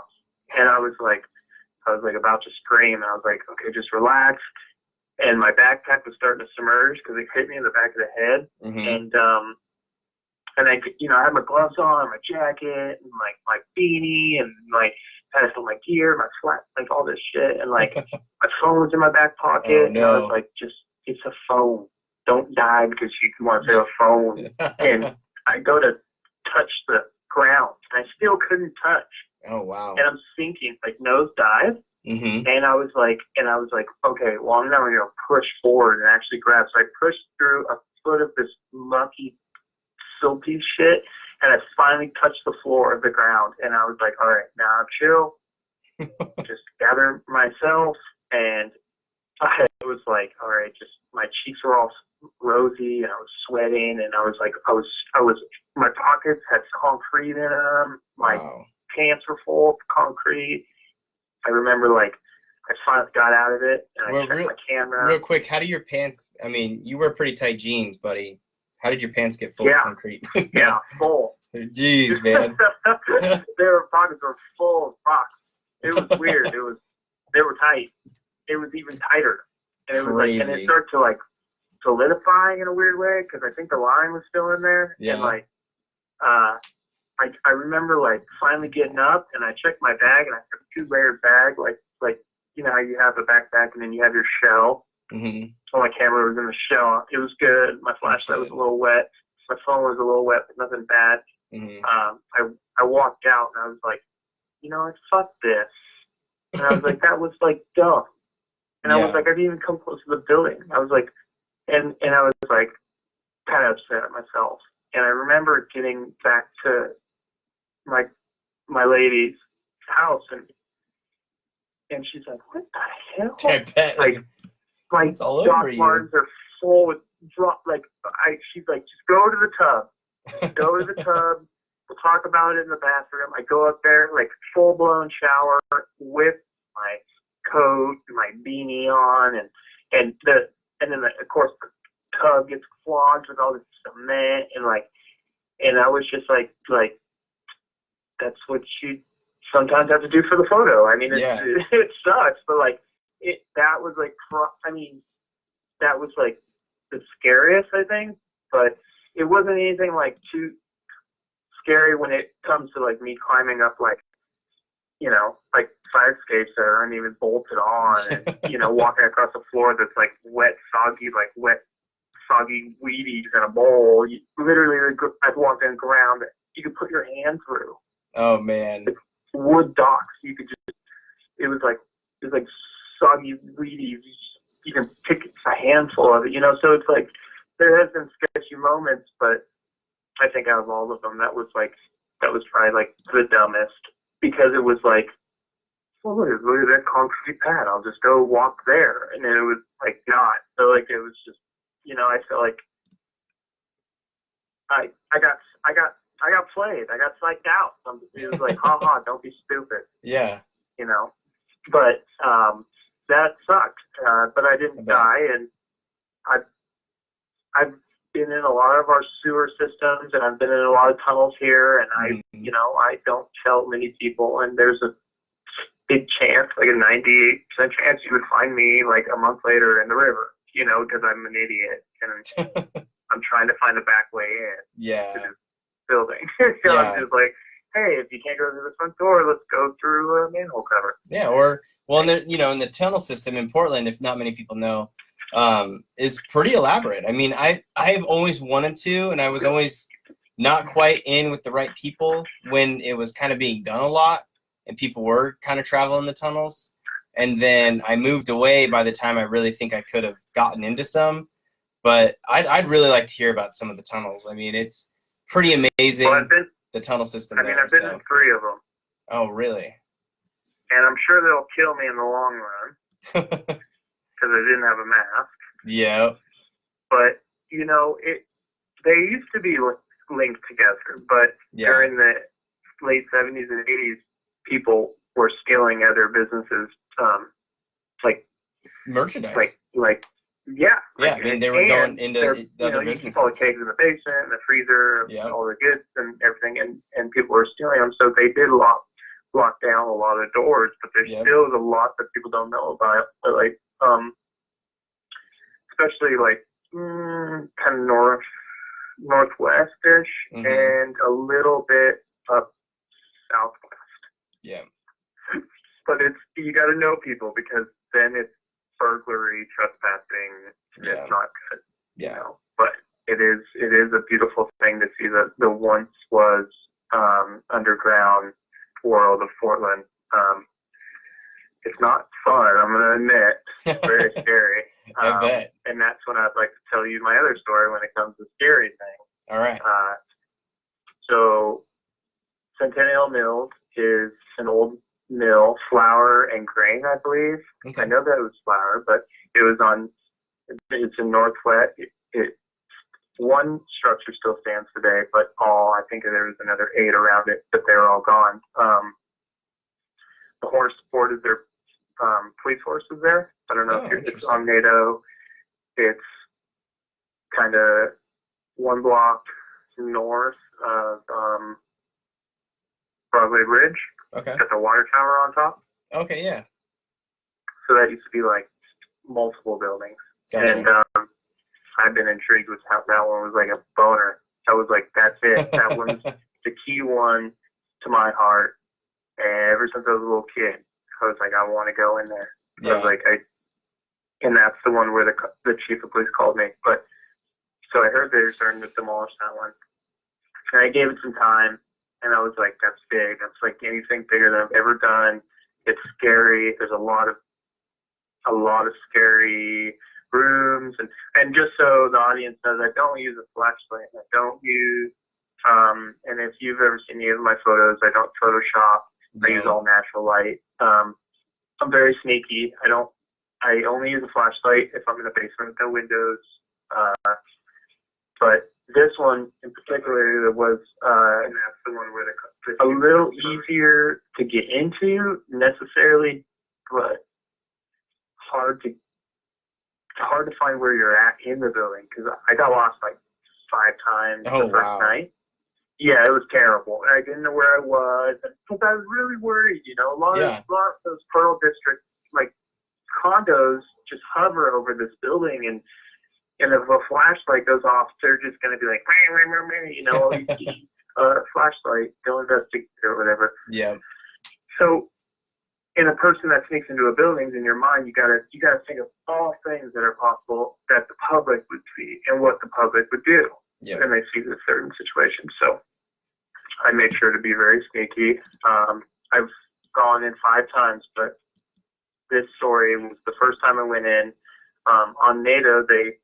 And I was like about to scream. And I was like, okay, just relax. And my backpack was starting to submerge because it hit me in the back of the head. Mm-hmm. And I, you know, I had my gloves on, my jacket, and like my beanie, and like I had my gear, my flat, like all this shit. And like my phone was in my back pocket. Oh, no. And I was like, it's a phone. Don't die because you want to say a phone. And I go to touch the ground, and I still couldn't touch. Oh, wow. and I'm sinking, like nose dive. Mm-hmm. And I was like, okay, well, now I'm gonna push forward and actually grab. So I pushed through a foot of this mucky, silty shit, and I finally touched the floor of the ground. And I was like, all right, now I'm chill, just gather myself, and I was like, all right, just my cheeks were all rosy, and I was sweating, and I was like, my pockets had concrete in them, my Wow. pants were full of concrete. I remember, like, I finally got out of it, and I checked my camera. Real quick, how do your pants, I mean, you wear pretty tight jeans, buddy. How did your pants get full of concrete? Yeah, full. Jeez, man. Their pockets were full of rocks. It was weird. They were tight. It was even tighter. And it was Crazy. and it started to, like, solidify in a weird way, because I think the line was still in there. Yeah. And, like, I remember, like, finally getting up, and I checked my bag, and I had a 2-layered bag, like you know how you have a backpack and then you have your shell. Mm-hmm. So my camera was in the shell. It was good. My flashlight was a little wet. My phone was a little wet, but nothing bad. Mm-hmm. I walked out, and I was like, you know what, fuck this. And I was like, that was, like, dumb. And I was like, I didn't even come close to the building. I was like, and I was like, kind of upset at myself. And I remember getting back to my lady's house, and she's like, what the hell? I bet. Like, my Doc Martens are full with she's like, just go to the tub. Go to the tub. We'll talk about it in the bathroom. I go up there, like, full-blown shower with my coat and my beanie on, and then of course the tub gets clogged with all this cement, and I was just like that's what you sometimes have to do for the photo. I mean, it sucks, but, like, that was the scariest, I think, but it wasn't anything, like, too scary when it comes to, like, me climbing up, like, you know, like, fire escapes that aren't even bolted on, and, you know, walking across a floor that's, like, wet, soggy weedies in a bowl. Literally, I've walked in ground that you could put your hand through. Oh, man. Wood docks. You could just, it was like soggy, weedy. You can pick a handful of it, you know. So it's like, there has been sketchy moments, but I think out of all of them, that was probably, like, the dumbest, because it was like, well, look at that concrete pad. I'll just go walk there, and then it was like not. So, like, it was just, you know, I felt like I got played. I got psyched out. It was like, haha, don't be stupid. Yeah. You know, but that sucked. But I didn't die, and I've been in a lot of our sewer systems, and I've been in a lot of tunnels here, and you know, I don't tell many people, and there's a big chance, like a 98% chance, you would find me, like, a month later in the river, you know, because I'm an idiot, and I'm trying to find a back way in to this building. So I'm just like, hey, if you can't go through the front door, let's go through a manhole cover. Yeah, or, well, in the tunnel system in Portland, if not many people know, is pretty elaborate. I mean, I've always wanted to, and I was always not quite in with the right people when it was kind of being done a lot, and people were kind of traveling the tunnels. And then I moved away by the time I really think I could have gotten into some. But I'd really like to hear about some of the tunnels. I mean, it's pretty amazing, the tunnel system. I've been in 3 of them. Oh, really? And I'm sure they'll kill me in the long run because I didn't have a mask. Yeah. But, you know, they used to be linked together, but during the late 70s and 80s, people were stealing other businesses, like merchandise. Yeah. I mean, they were going into the other businesses. You keep all the kegs in the basement, in the freezer, all the goods and everything, and people were stealing them. So they did lock down a lot of doors, but there still is a lot that people don't know about. But, like, especially, like, kind of northwest-ish, and a little bit up southwest. Yeah. But you got to know people, because then it's burglary, trespassing. It's not good. Yeah. You know? But it is a beautiful thing to see that the once was underground world of Portland. It's not fun, I'm going to admit. It's very scary. I bet. And that's when I'd like to tell you my other story when it comes to scary things. All right. So Centennial Mills is an old mill, flour and grain, I believe. Okay. I know that it was flour, but it's in Northwest. One structure still stands today, but I think there was another 8 around it, but they were all gone. The horse sport is their police horses there. I don't know if it's on NATO. It's kind of one block north of Broadway Bridge. Okay. Got the water tower on top. Okay, yeah. So that used to be like multiple buildings. Gotcha. And I've been intrigued with how that one was like a boner. I was like, that's it. That one's the key one to my heart. And ever since I was a little kid, I was like, I want to go in there. Yeah. I was like, and that's the one where the chief of police called me. But so I heard they were starting to demolish that one. And I gave it some time, and I was like, that's big. That's like anything bigger than I've ever done. It's scary. There's a lot of scary rooms. And just so the audience knows, I don't use a flashlight. I don't use, and if you've ever seen any of my photos, I don't Photoshop. I use all natural light. I'm very sneaky. I only use a flashlight if I'm in the basement with no windows. But this one in particular was and that's the one where a little easier to get into necessarily, but hard to find where you're at in the building because I got lost like 5 times the first night. Yeah, it was terrible. I didn't know where I was because I was really worried. You know, a lot of those Pearl District like condos just hover over this building, and if a flashlight goes off, they're just going to be like, you know, flashlight, go investigate or whatever. Yeah. So, in a person that sneaks into a building, in your mind, you gotta think of all things that are possible that the public would see and what the public would do. Yeah. And they see the certain situations. So I made sure to be very sneaky. I've gone in 5 times, but this story was the first time I went in. On NATO, they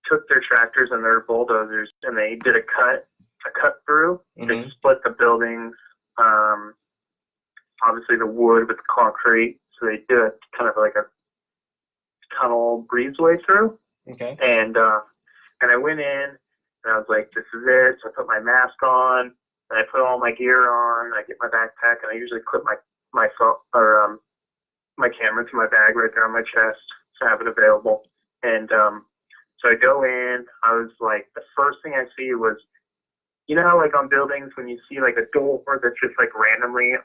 took their tractors and their bulldozers and they did a cut through. Mm-hmm. They split the buildings. Obviously the wood with the concrete. So they did kind of like a tunnel breezeway through. Okay. And I went in and I was like, this is it. So I put my mask on and I put all my gear on. I get my backpack and I usually clip my phone or my camera to my bag right there on my chest to have it available. And so I go in. I was like, the first thing I see was, you know how like on buildings when you see like a door that's just like randomly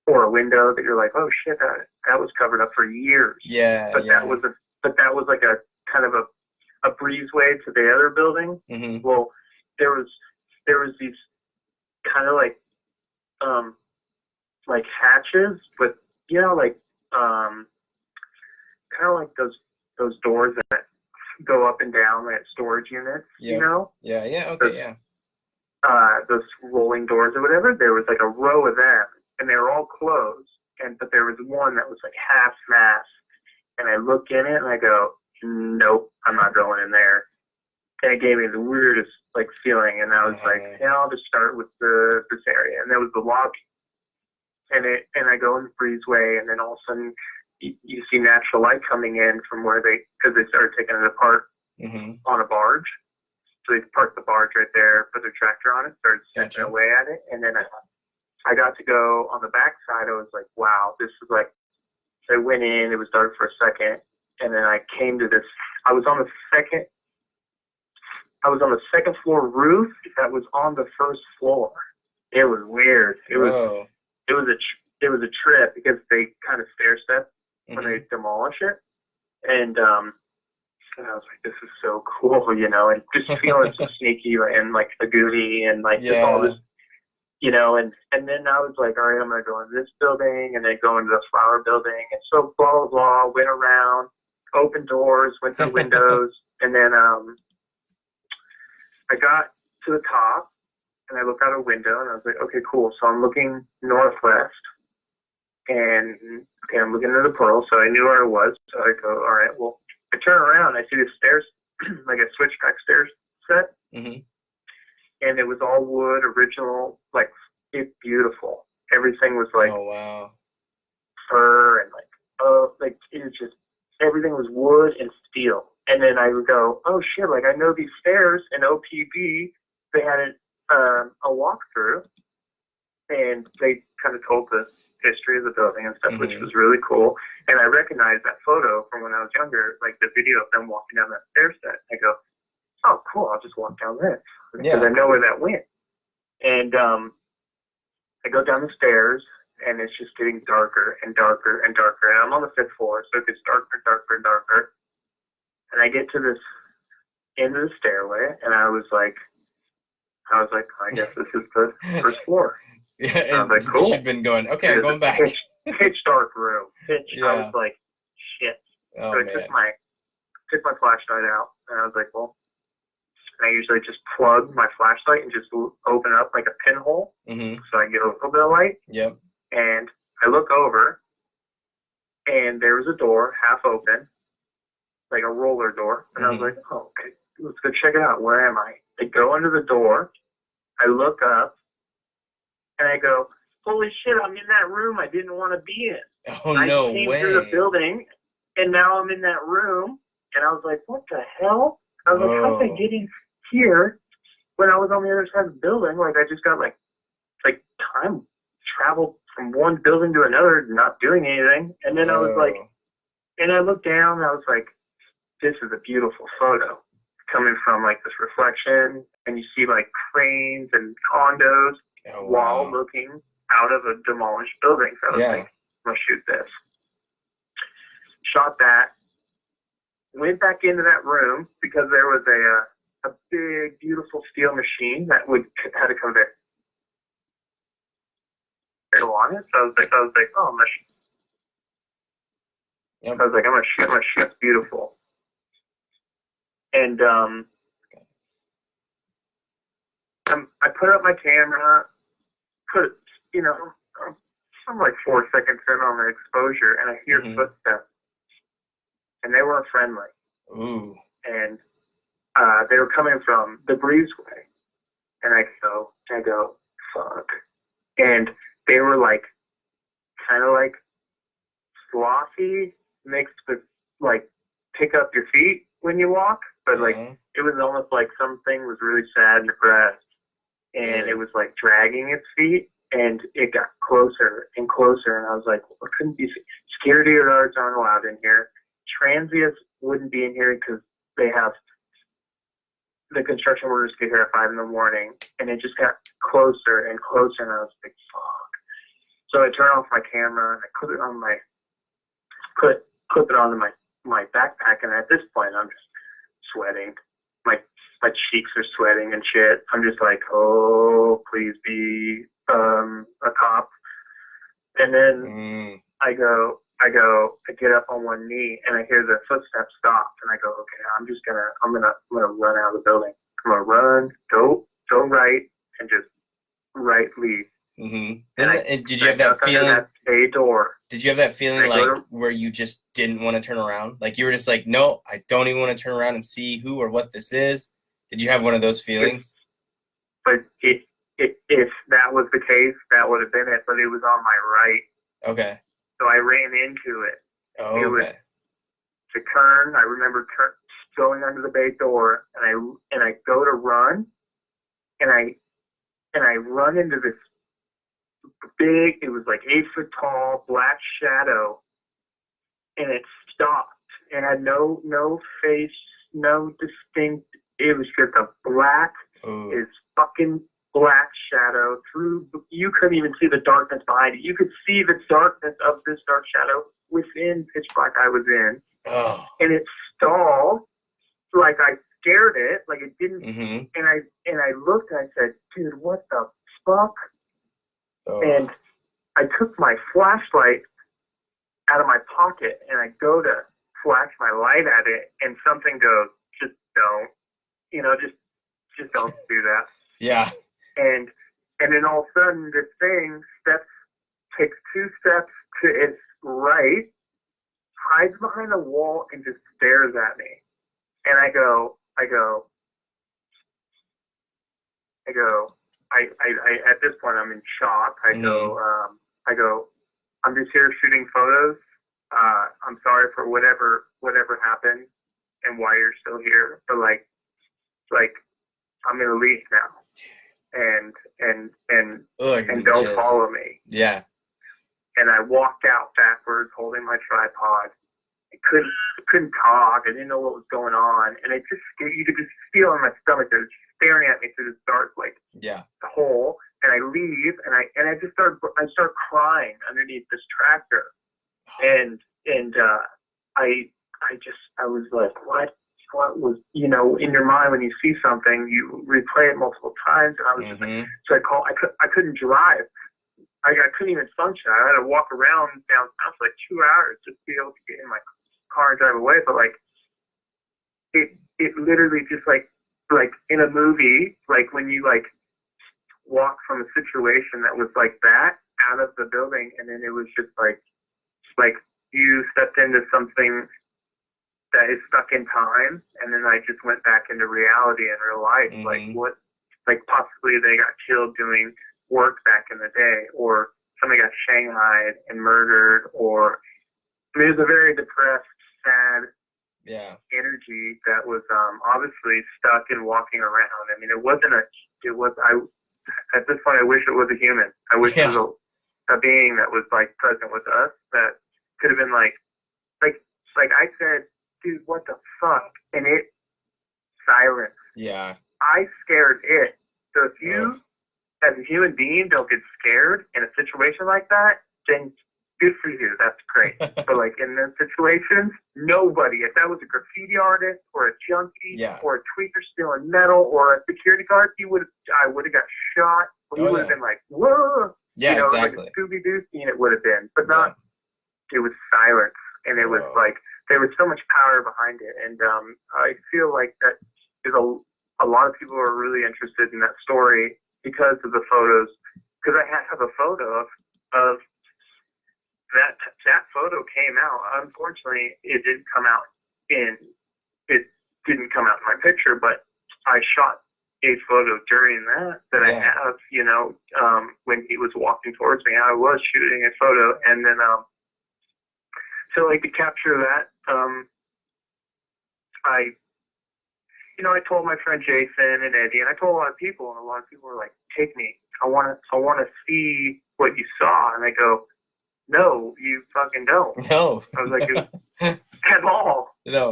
or a window that you're like, oh shit, that was covered up for years. Yeah. But that was like a kind of a breezeway to the other building. Mm-hmm. Well, there was these kind of like hatches with, you know, like kind of like those doors that go up and down, like storage units. Yeah. You know? Yeah. Okay. Yeah. Those rolling doors or whatever. There was like a row of them, and they were all closed. But there was one that was like half mast, and I look in it and I go, nope, I'm not going in there. And it gave me the weirdest like feeling, and I was like, yeah, I'll just start with this area, and there was the lobby, and I go in the breezeway, and then all of a sudden you see natural light coming in from because they started taking it apart on a barge. So they parked the barge right there, put their tractor on it, started chipping away at it, and then I got to go on the back side. I was like, wow, this is like. So I went in. It was dark for a second, and then I came to this. I was on the second floor roof that was on the first floor. It was weird. It was a trip because they kind of stair step when they demolish it, and I was like, this is so cool, you know, and just feeling so sneaky and like a goody and like just all this, you know, and then I was like, all right, I'm gonna go into this building and then go into the flower building, and so blah blah blah, went around, opened doors, went through windows, and then I got to the top, and I look out a window, and I was like, okay, cool. So I'm looking northwest, and okay, I'm looking at the pearl, so I knew where it was. So I go, all right, well, I turn around, I see the stairs, like a switchback stairs set, Mm-hmm. and it was all wood, original, like, it's beautiful. Everything was like Oh, wow. fur and like it was just, everything was wood and steel. And then I would go, oh shit, like I know these stairs in OPB, they had a walkthrough, and they kind of told the history of the building and stuff, which was really cool. And I recognized that photo from when I was younger, like the video of them walking down that stair set. I go, oh, cool, I'll just walk down this because I know where that went. And I go down the stairs, and it's just getting darker and darker and darker. And I'm on the 5th floor, so it gets darker and darker and darker. And I get to this end of the stairway, and I was like, I guess this is the first floor. Yeah, and I was like, cool. She'd been going, okay, I'm going back. Pitch dark room. I was like, shit. Oh, so I took my flashlight out, and I was like, well, I usually just plug my flashlight and just open up like a pinhole, so I get a little bit of light. Yep. And I look over, and there was a door half open, like a roller door. And I was like, oh, okay, let's go check it out. Where am I? I go under the door. I look up, and I go, holy shit, I'm in that room I didn't want to be in. Oh, no way. I came through the building, and now I'm in that room. And I was like, what the hell? I was like, how did I get in here when I was on the other side of the building? Like, I just got, like time traveled from one building to another, not doing anything. And then I was like, and I looked down, and I was like, this is a beautiful photo coming from, like, this reflection. And you see, like, cranes and condos while looking out of a demolished building. So I was like, I'm going to shoot this. Shot that. Went back into that room because there was a big, beautiful steel machine that had a conveyor on it. So I was like, oh, I'm gonna shoot. That's beautiful. And I put up my camera, I'm like 4 seconds in on the exposure, and I hear footsteps, and they weren't friendly. Ooh. And they were coming from the breezeway, and I go, fuck. And they were like, kind of like sloshy, mixed with like pick up your feet when you walk, but like it was almost like something was really sad and depressed, and it was like dragging its feet, and it got closer and closer, and I was like, well, couldn't be. Security guards aren't allowed in here. Transients wouldn't be in here because they have the construction workers get here at 5 in the morning, and it just got closer and closer, and I was like, fuck. So I turned off my camera, and I put it on clip it onto my backpack, and at this point I'm just sweating. My cheeks are sweating and shit. I'm just like, oh, please be a cop. And then I get up on one knee, and I hear the footsteps stop, and I go, okay, I'm gonna run out of the building. I'm gonna run, go right, and just right leave. And did you have that feeling? That bay door. Did you have that feeling like where you just didn't want to turn around? Like you were just like, no, I don't even want to turn around and see who or what this is. Did you have one of those feelings? But if that was the case, that would have been it. But it was on my right. Okay. So I ran into it. Oh, it was to turn. I remember going under the bay door, and I go to run, and I run into this big. It was like 8 foot tall black shadow, and it stopped. It had no face, no distinct. It was just a black, it's fucking black shadow through. You couldn't even see the darkness behind it. You could see the darkness of this dark shadow within pitch black I was in. Oh. And it stalled, like I scared it, like it didn't. And I looked and I said, dude, what the fuck? Oh. And I took my flashlight out of my pocket, and I go to flash my light at it, and something goes, just don't, just don't do that. Yeah. And then all of a sudden, this thing takes 2 steps to its right, hides behind a wall, and just stares at me. And I at this point, I'm in shock. I go, I'm just here shooting photos. I'm sorry for whatever happened and why you're still here, but like I'm gonna leave now, and don't follow me. Yeah. And I walked out backwards, holding my tripod. I couldn't talk. I didn't know what was going on, and it just you could just feel in my stomach that it's staring at me through this dark hole. And I leave, and I just start crying underneath this tractor, and I was like, what was, in your mind when you see something, you replay it multiple times, and I was just like, so I couldn't drive. I couldn't even function. I had to walk around downtown for like 2 hours just to be able to get in my car and drive away. But like, it literally just like in a movie, like when you like walk from a situation that was like that out of the building, and then it was just like you stepped into something that is stuck in time, and then I just went back into reality in real life. Like possibly they got killed doing work back in the day, or somebody got shanghaied and murdered, or it was a very depressed, sad energy that was obviously stuck and walking around. I mean, at this point, I wish it was a human. I wish it was a being that was like present with us, that could have been like I said, dude, what the fuck? And it silence. Yeah. I scared it. So if you, as a human being, don't get scared in a situation like that, then good for you. That's great. But like in those situations, nobody, if that was a graffiti artist or a junkie or a tweaker stealing metal or a security guard, I would have got shot. Or he would have been like, whoa. Yeah, exactly. Like a Scooby-Doo scene it would have been. But not, it was silence. And it was like, there was so much power behind it. And I feel like that is a lot of people are really interested in that story because of the photos. Because I have a photo of that photo came out. Unfortunately, it didn't come out in my picture, but I shot a photo during that I have, when he was walking towards me. I was shooting a photo, and then so like to capture that, I told my friend Jason and Eddie, and I told a lot of people, and a lot of people were like, "Take me. I want to see what you saw." And I go, "No, you fucking don't." No. I was like, at all. No.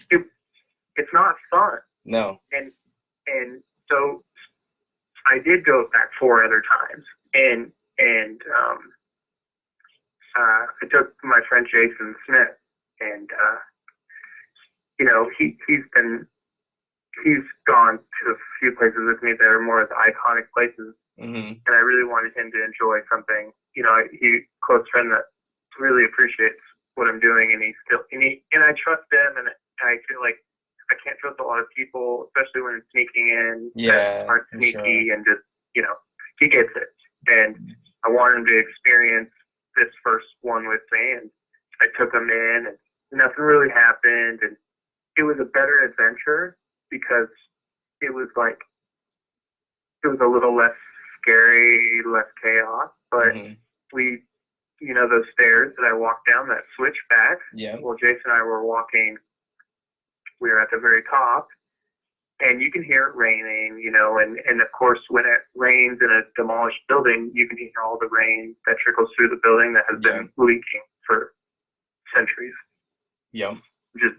It's not fun. No. And so I did go back 4 other times, and I took my friend Jason Smith, and he's gone to a few places with me that are more of the iconic places, and I really wanted him to enjoy something. He's a close friend that really appreciates what I'm doing, and I trust him, and I feel like I can't trust a lot of people, especially when it's sneaking in that aren't sneaky, and just he gets it, and I want him to experience this first one with me, and I took him in, and nothing really happened, and it was a better adventure because it was a little less scary, less chaos, but we, those stairs that I walked down, that switchback, well, Jason and I were walking, we were at the very top, and you can hear it raining, and of course, when it rains in a demolished building, you can hear all the rain that trickles through the building that has been leaking for centuries. Yeah. Just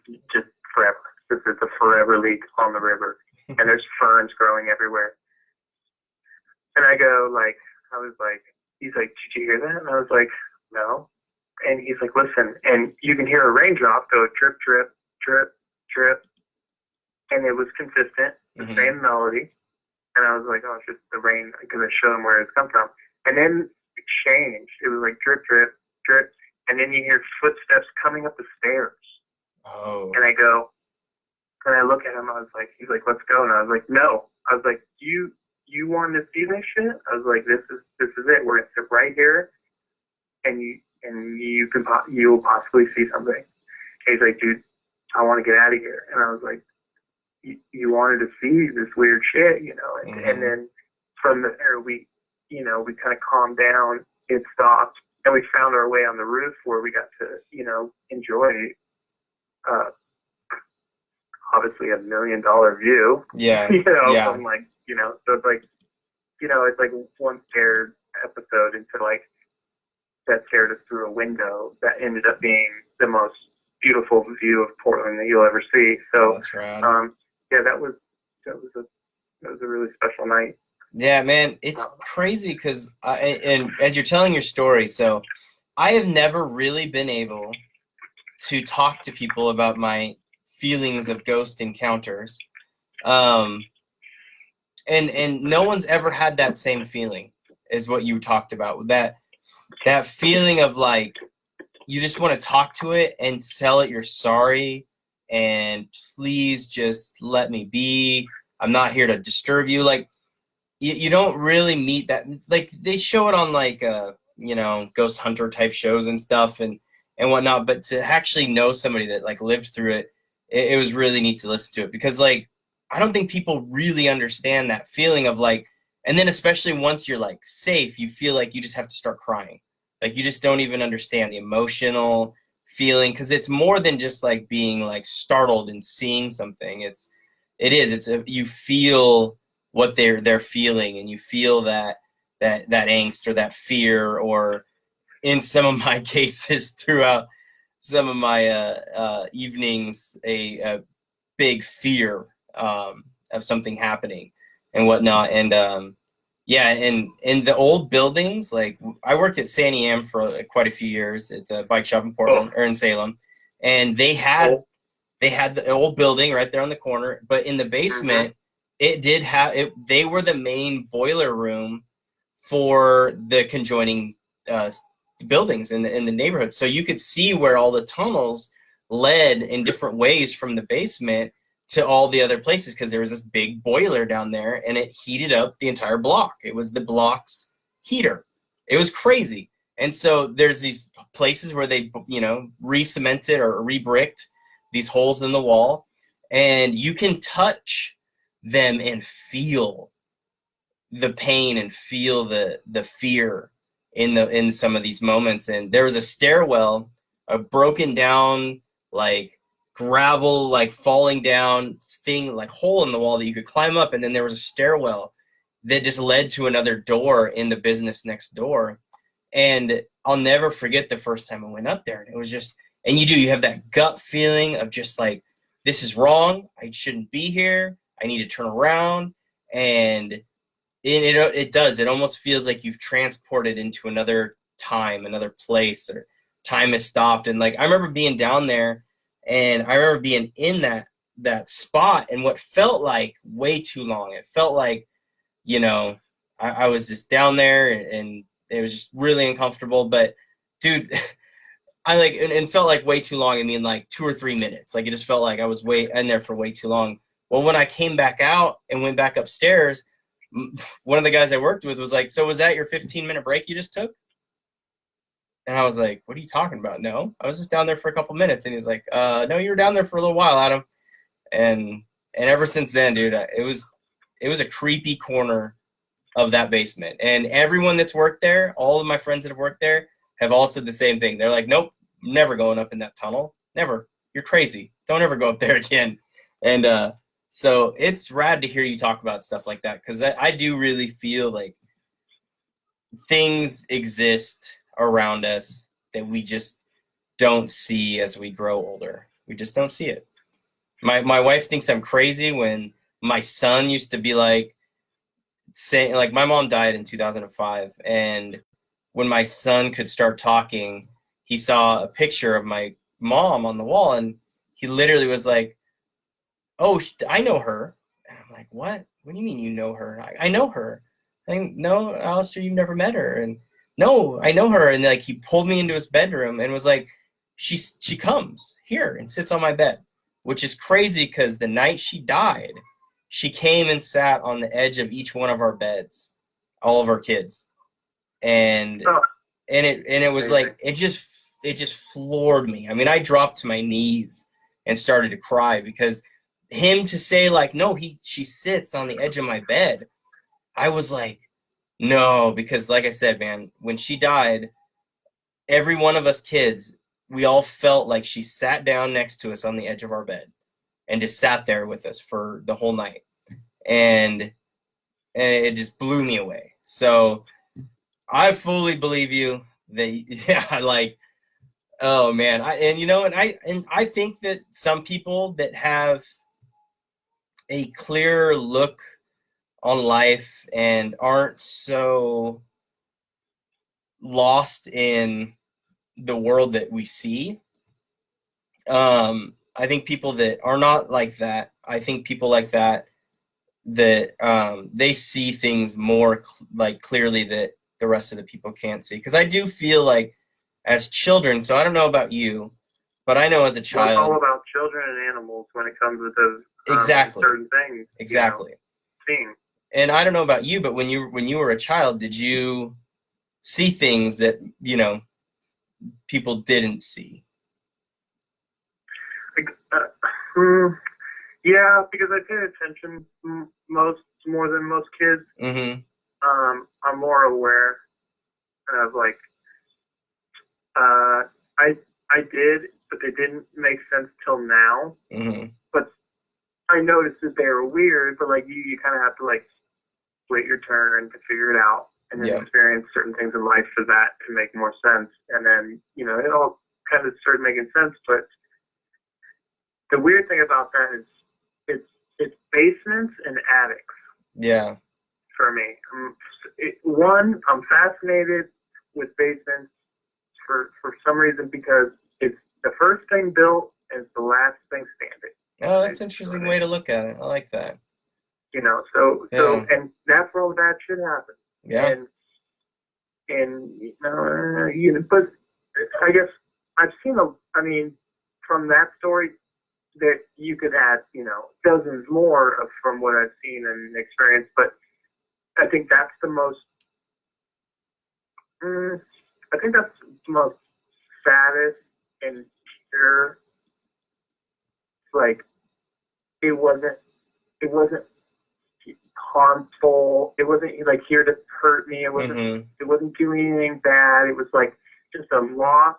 forever. It's a forever leak on the river, and there's ferns growing everywhere. And I was like, he's like, "Did you hear that?" And I was like, "No." And he's like, "Listen," and you can hear a raindrop go drip, drip, drip, drip, and it was consistent, the same melody. And I was like, "Oh, it's just the rain," because I showed him where it's come from. And then it changed. It was like drip, drip, drip, and then you hear footsteps coming up the stairs. Oh. And I look at him. I was like, he's like, "Let's go." And I was like, "No." I was like, you you want to see this shit? I was like, this is it. We're gonna sit right here, and you'll possibly see something. And he's like, dude, I want to get out of here. And I was like, you wanted to see this weird shit, you know? And then from there, we kind of calmed down. It stopped, and we found our way on the roof where we got to, enjoy, obviously $1 million view. Yeah. From like, so it's like, it's like one scared episode into like that scared us through a window that ended up being the most beautiful view of Portland that you'll ever see. So, that's rad. Yeah, that was a really special night. Yeah, man, it's crazy because and as you're telling your story, so I have never really been able to talk to people about my feelings of ghost encounters, and no one's ever had that same feeling as what you talked about. That feeling of like you just want to talk to it and tell it you're sorry and please just let me be. I'm not here to disturb you. Like you don't really meet that. Like they show it on like ghost hunter type shows and stuff and whatnot. But to actually know somebody that like lived through it, it was really neat to listen to it because like I don't think people really understand that feeling of like, and then especially once you're like safe, you feel like you just have to start crying. Like you just don't even understand the emotional feeling because it's more than just like being like startled and seeing something. You feel what they're feeling and you feel that angst or that fear, or in some of my cases throughout some of my evenings, a big fear of something happening and whatnot. And yeah, and in the old buildings, like I worked at Sandy Am for quite a few years. It's a bike shop in Portland or in Salem, and they had the old building right there on the corner. But in the basement, it did have it. They were the main boiler room for the conjoining buildings in the neighborhood. So you could see where all the tunnels led in different ways from the basement to all the other places because there was this big boiler down there and it heated up the entire block. It was the block's heater. It was crazy. And so there's these places where they, re-cemented or re-bricked these holes in the wall, and you can touch them and feel the pain and feel the fear in some of these moments. And there was a stairwell, a broken down like gravel like falling down thing, like hole in the wall that you could climb up, and then there was a stairwell that just led to another door in the business next door. And I'll never forget the first time I went up there. And it was just, and you have that gut feeling of just like, this is wrong, I shouldn't be here, I need to turn around. And it does, it almost feels like you've transported into another time, another place, or time has stopped. And like I remember being down there, and I remember being in that spot and what felt like way too long. It felt like, I was just down there and it was just really uncomfortable. But dude, I like and felt like way too long. I mean, like 2 or 3 minutes. Like it just felt like I was way in there for way too long. Well, when I came back out and went back upstairs, one of the guys I worked with was like, "So was that your 15-minute break you just took?" And I was like, "What are you talking about?" "No, I was just down there for a couple minutes." And he's like, "No, you were down there for a little while, Adam." And ever since then, dude, it was a creepy corner of that basement. And everyone that's worked there, all of my friends that have worked there, have all said the same thing. They're like, "Nope, never going up in that tunnel. Never. You're crazy. Don't ever go up there again." And so it's rad to hear you talk about stuff like that, because I do really feel like things exist around us that we just don't see as we grow older. We just don't see it. My wife thinks I'm crazy when my son used to be like, saying, like, my mom died in 2005, and when my son could start talking, he saw a picture of my mom on the wall, and he literally was like, "Oh, I know her." And I'm like, "What? What do you mean you know her?" I know her. "No, Alistair, you've never met her." And "No, I know her." And like he pulled me into his bedroom and was like, she comes here and sits on my bed, which is crazy because the night she died, she came and sat on the edge of each one of our beds, all of our kids, and it was like it just floored me. I mean, I dropped to my knees and started to cry because him to say like, no, she sits on the edge of my bed. I was like, no, because like I said, man, when she died, every one of us kids, we all felt like she sat down next to us on the edge of our bed and just sat there with us for the whole night. And it just blew me away. So I fully believe you that, yeah, like, oh man. I think that some people that have a clearer look on life and aren't so lost in the world that we see, I think people that are not like that, I think people like that they see things more like clearly that the rest of the people can't see. Because I do feel like as children, so I don't know about you, but I know as a child, it's all about children and animals when it comes to those exactly certain things. Exactly. Seeing. And I don't know about you, but when you were a child, did you see things that people didn't see? Yeah, because I pay attention more than most kids. Mm-hmm. I'm more aware, and of like, I did, but they didn't make sense till now. Mm-hmm. But I noticed that they were weird. But like you kind of have to like wait your turn to figure it out, and then experience certain things in life for that to make more sense. And then it all kind of started making sense. But the weird thing about that is it's basements and attics. Yeah. For me, I'm fascinated with basements for some reason because it's the first thing built and it's the last thing standing. Oh, that's an interesting way to look at it. I like that. So and that's where all that shit happens. Yeah. But I guess I've seen from that story that you could add, dozens more from what I've seen and experienced, but I think that's the most saddest and pure. Like it wasn't harmful. It wasn't like here to hurt me. It wasn't. Mm-hmm. It wasn't doing anything bad. It was like just a lost.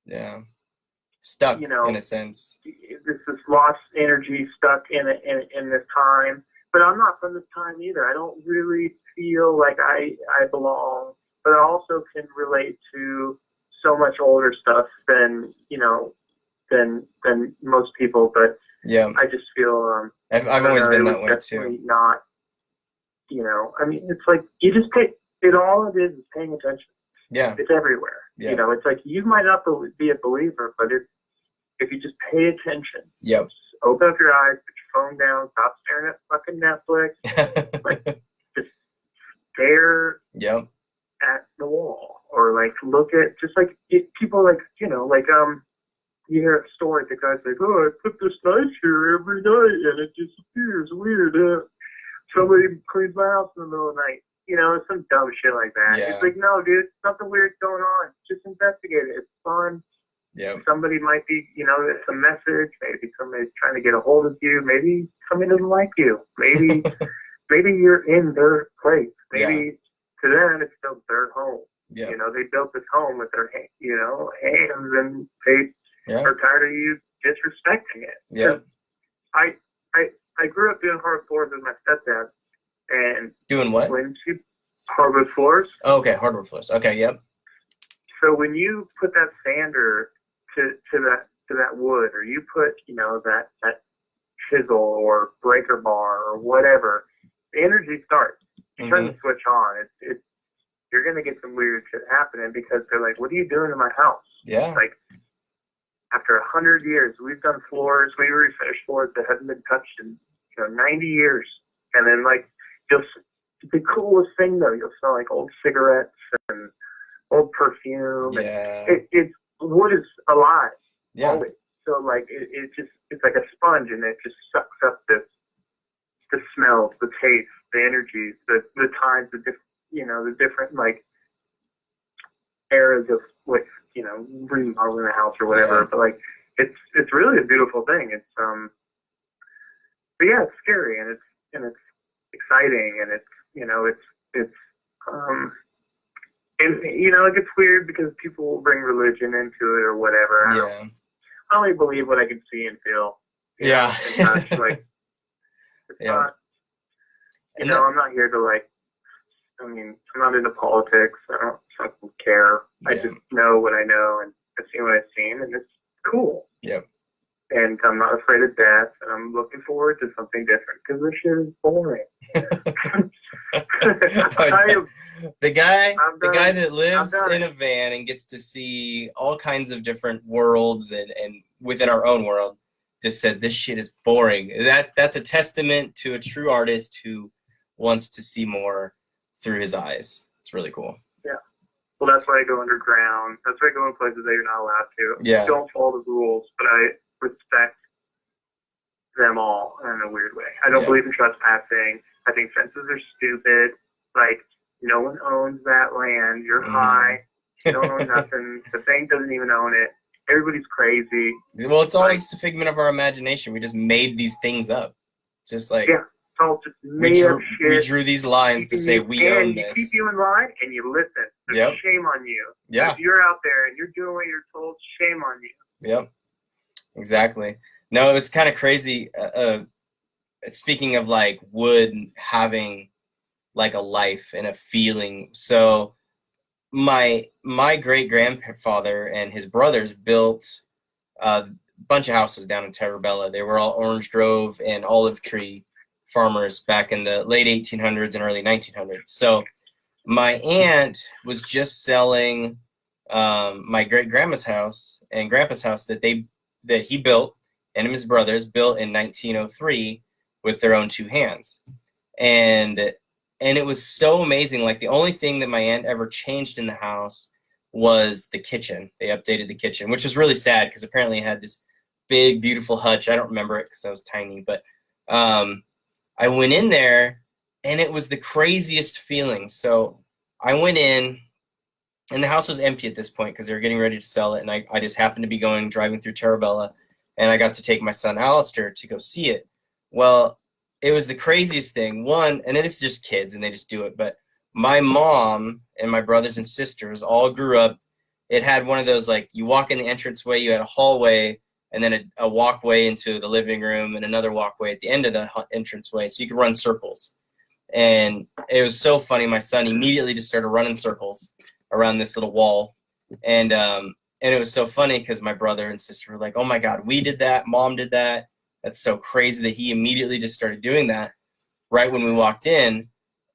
Yeah. Stuck in a sense. This lost energy stuck in this time. But I'm not from this time either. I don't really feel like I belong. But I also can relate to so much older stuff than most people. But yeah, I just feel I've always been that way too. Not, it's like you just pay it. All it is paying attention. Yeah, it's everywhere. Yeah. It's like you might not be a believer, but if you just pay attention. Yep. Just open up your eyes, put your phone down, stop staring at fucking Netflix. Like just stare. Yep. At the wall, or like look at just like people like you hear a story. The guy's like, oh, I put this knife here every night and it disappears. Weird. Somebody cleans my house in the middle of the night. Some dumb shit like that. Yeah. It's like, no, dude, something weird's going on. Just investigate it. It's fun. Yeah. Somebody might be, it's a message. Maybe somebody's trying to get a hold of you. Maybe somebody doesn't like you. Maybe you're in their place. Maybe to them it's still their home. Yeah. They built this home with their hands, and they are tired of you disrespecting it. Yeah. I grew up doing hard floors with my stepdad. And doing what? Hardwood floors. Oh, okay, hardwood floors. Okay, yep. So when you put that sander to that wood, or you put that chisel or breaker bar or whatever, the energy starts. You turn the switch on. It's you're gonna get some weird shit happening because they're like, "What are you doing to my house?" Yeah. Like after 100 years, we've done floors, we refinished floors that haven't been touched in 90 years, and then like the coolest thing though, you'll smell like old cigarettes and old perfume. Yeah. And wood is alive. Yeah. Always. So like it's like a sponge, and it just sucks up this the smells, the taste, the energies, the times, the different like eras of like remodeling the house or whatever. Yeah. But like it's really a beautiful thing. It's but yeah, it's scary and it's exciting and it's and it gets weird because people bring religion into it or whatever. I only believe what I can see and feel. Yeah. And touch. Like it's not. I'm not here to like. I mean, I'm not into politics. I don't care. I just know what I know and I've seen what I've seen, and it's cool. Yep. And I'm not afraid of death, and I'm looking forward to something different because this shit is boring. The guy that lives in a van and gets to see all kinds of different worlds and within our own world just said this shit is boring. That's a testament to a true artist who wants to see more through his eyes. It's really cool. Yeah. Well, that's why I go underground. That's why I go in places that you're not allowed to. Yeah. Don't follow the rules, but I respect them all in a weird way. I don't believe in trespassing. I think fences are stupid. Like, no one owns that land. You're high. You don't own nothing. The bank doesn't even own it. Everybody's crazy. Well, it's always a figment of our imagination. We just made these things up. It's just like it's all just made up shit. We drew these lines to say we own this. You keep you in line and you listen. There's shame on you. Yeah. If you're out there and you're doing what you're told, shame on you. Yep. Exactly. No, it's kind of crazy. Speaking of like wood having like a life and a feeling. So my great grandfather and his brothers built a bunch of houses down in Terrabella. They were all orange grove and olive tree farmers back in the late 1800s and early 1900s. So my aunt was just selling my great grandma's house and grandpa's house that he built and his brothers built in 1903 with their own two hands. And it was so amazing. Like the only thing that my aunt ever changed in the house was the kitchen. They updated the kitchen, which was really sad because apparently it had this big, beautiful hutch. I don't remember it because I was tiny, but I went in there and it was the craziest feeling. So I went in and the house was empty at this point because they were getting ready to sell it. And I just happened to be driving through Terrabella, and I got to take my son Alistair to go see it. Well, it was the craziest thing. One, and this is just kids and they just do it, but my mom and my brothers and sisters all grew up. It had one of those, like, you walk in the entranceway, you had a hallway, and then a walkway into the living room and another walkway at the end of the entranceway, so you could run circles. And it was so funny. My son immediately just started running circles around this little wall. And it was so funny because my brother and sister were like, oh my God, we did that. Mom did that. That's so crazy that he immediately just started doing that right when we walked in.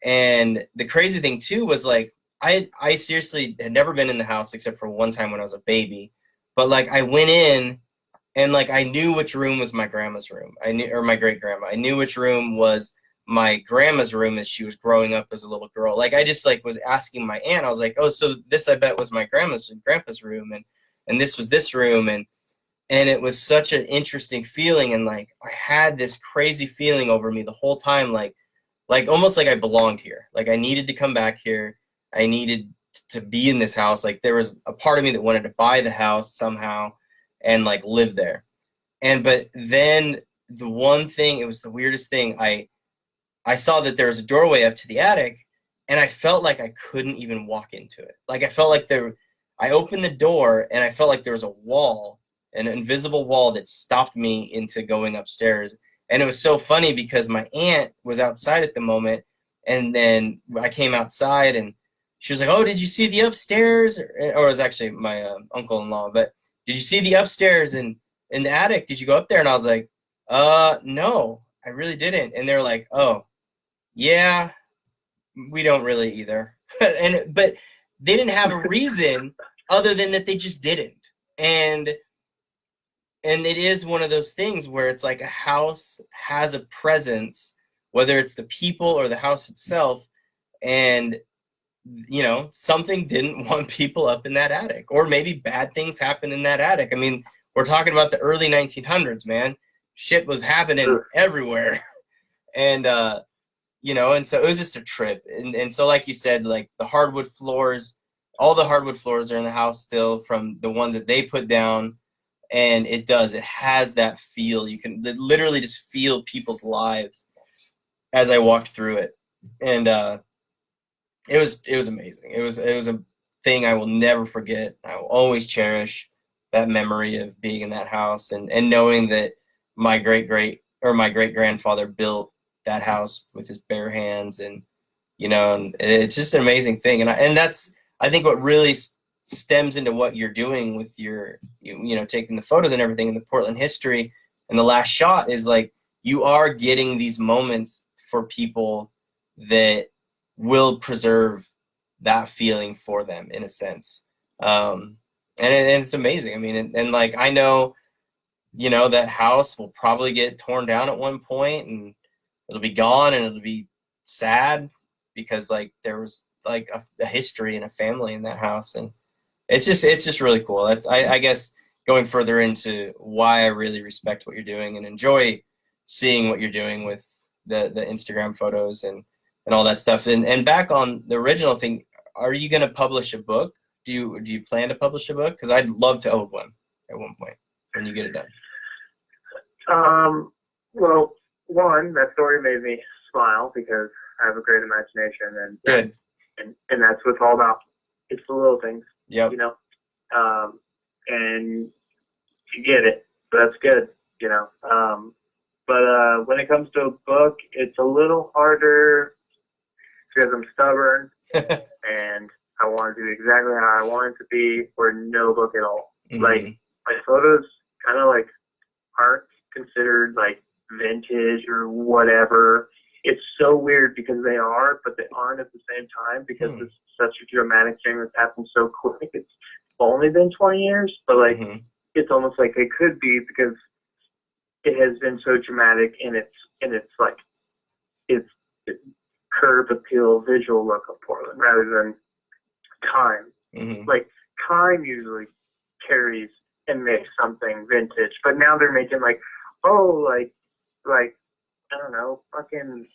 And the crazy thing too was like, I seriously had never been in the house except for one time when I was a baby. But like I went in and like I knew which room was my grandma's room. Or my great grandma. I knew which room was my grandma's room as she was growing up as a little girl. Like I just like was asking my aunt. I was like, oh, so this I bet was my grandma's and grandpa's room, and this was this room, and it was such an interesting feeling. And like I had this crazy feeling over me the whole time, like almost like I belonged here. Like I needed to come back here. I needed to be in this house. Like there was a part of me that wanted to buy the house somehow and like live there. But then the one thing, it was the weirdest thing. I saw that there was a doorway up to the attic, and I felt like I couldn't even walk into it. Like I felt like I opened the door and I felt like there was a wall, an invisible wall that stopped me into going upstairs. And it was so funny because my aunt was outside at the moment, and then I came outside and she was like, oh, did you see the upstairs? Or it was actually my uncle-in-law, but did you see the upstairs in the attic? Did you go up there? And I was like, no, I really didn't. And they're like, oh, yeah, we don't really either. But they didn't have a reason other than that they just didn't. And it is one of those things where it's like a house has a presence, whether it's the people or the house itself. And, you know, something didn't want people up in that attic, or maybe bad things happened in that attic. I mean, we're talking about the early 1900s, man. Shit was happening everywhere. And you know, and so it was just a trip. And so like you said, like the hardwood floors, all the hardwood floors are in the house still from the ones that they put down. And it has that feel. You can literally just feel people's lives as I walked through it. And it was amazing. It was a thing I will never forget. I will always cherish that memory of being in that house and knowing that my great grandfather built that house with his bare hands. And you know, and it's just an amazing thing. And that's, I think, what really stems into what you're doing with your you know, taking the photos and everything in the Portland history. And the last shot is like, you are getting these moments for people that will preserve that feeling for them in a sense. And it's amazing. I mean, and like, I know, you know, that house will probably get torn down at one point and it'll be gone and it'll be sad because like there was like a history and a family in that house. And it's just really cool. That's, I guess, going further into why I really respect what you're doing and enjoy seeing what you're doing with the Instagram photos and all that stuff. And back on the original thing, are you going to publish a book? Do you plan to publish a book? Because I'd love to own one at one point when you get it done. Well, one, that story made me smile because I have a great imagination, and Good. And that's what it's all about. It's the little things, Yep. you know, and you get it. So that's good, you know. But when it comes to a book, it's a little harder because I'm stubborn and I want to do exactly how I want it to be, or no book at all. Mm-hmm. Like my photos kind of like aren't considered like vintage or whatever. It's so weird because they are, but they aren't at the same time because it's such a dramatic thing that's happened so quick. It's only been 20 years, but like it's almost like it could be because it has been so dramatic in its like its curb appeal visual look of Portland rather than time. Like time usually carries and makes something vintage, but now they're making like, oh, like I don't know, fucking,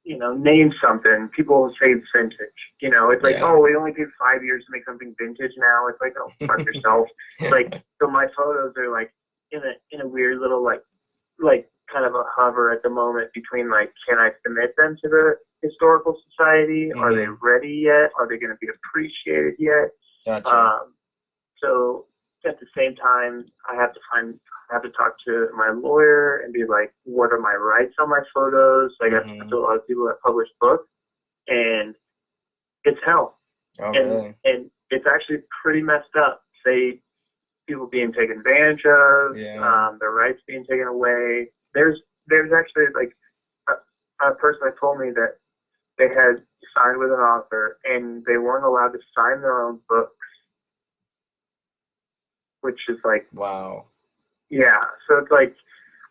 you know, name something. People will say it's vintage. You know, it's like, oh, we only did 5 years to make something vintage now. It's like, oh, fuck yourself. Like, so my photos are like in a weird little like kind of a hover at the moment between like, can I submit them to the historical society? Are they ready yet? Are they going to be appreciated yet? Gotcha. So at the same time, I have to talk to my lawyer and be like, what are my rights on my photos? Like I've talked to a lot of people that publish books, and it's hell. Oh, really? And it's actually pretty messed up. Say people being taken advantage of, their rights being taken away. There's actually like a person that told me that they had signed with an author and they weren't allowed to sign their own books, which is like, wow. Yeah. So it's like,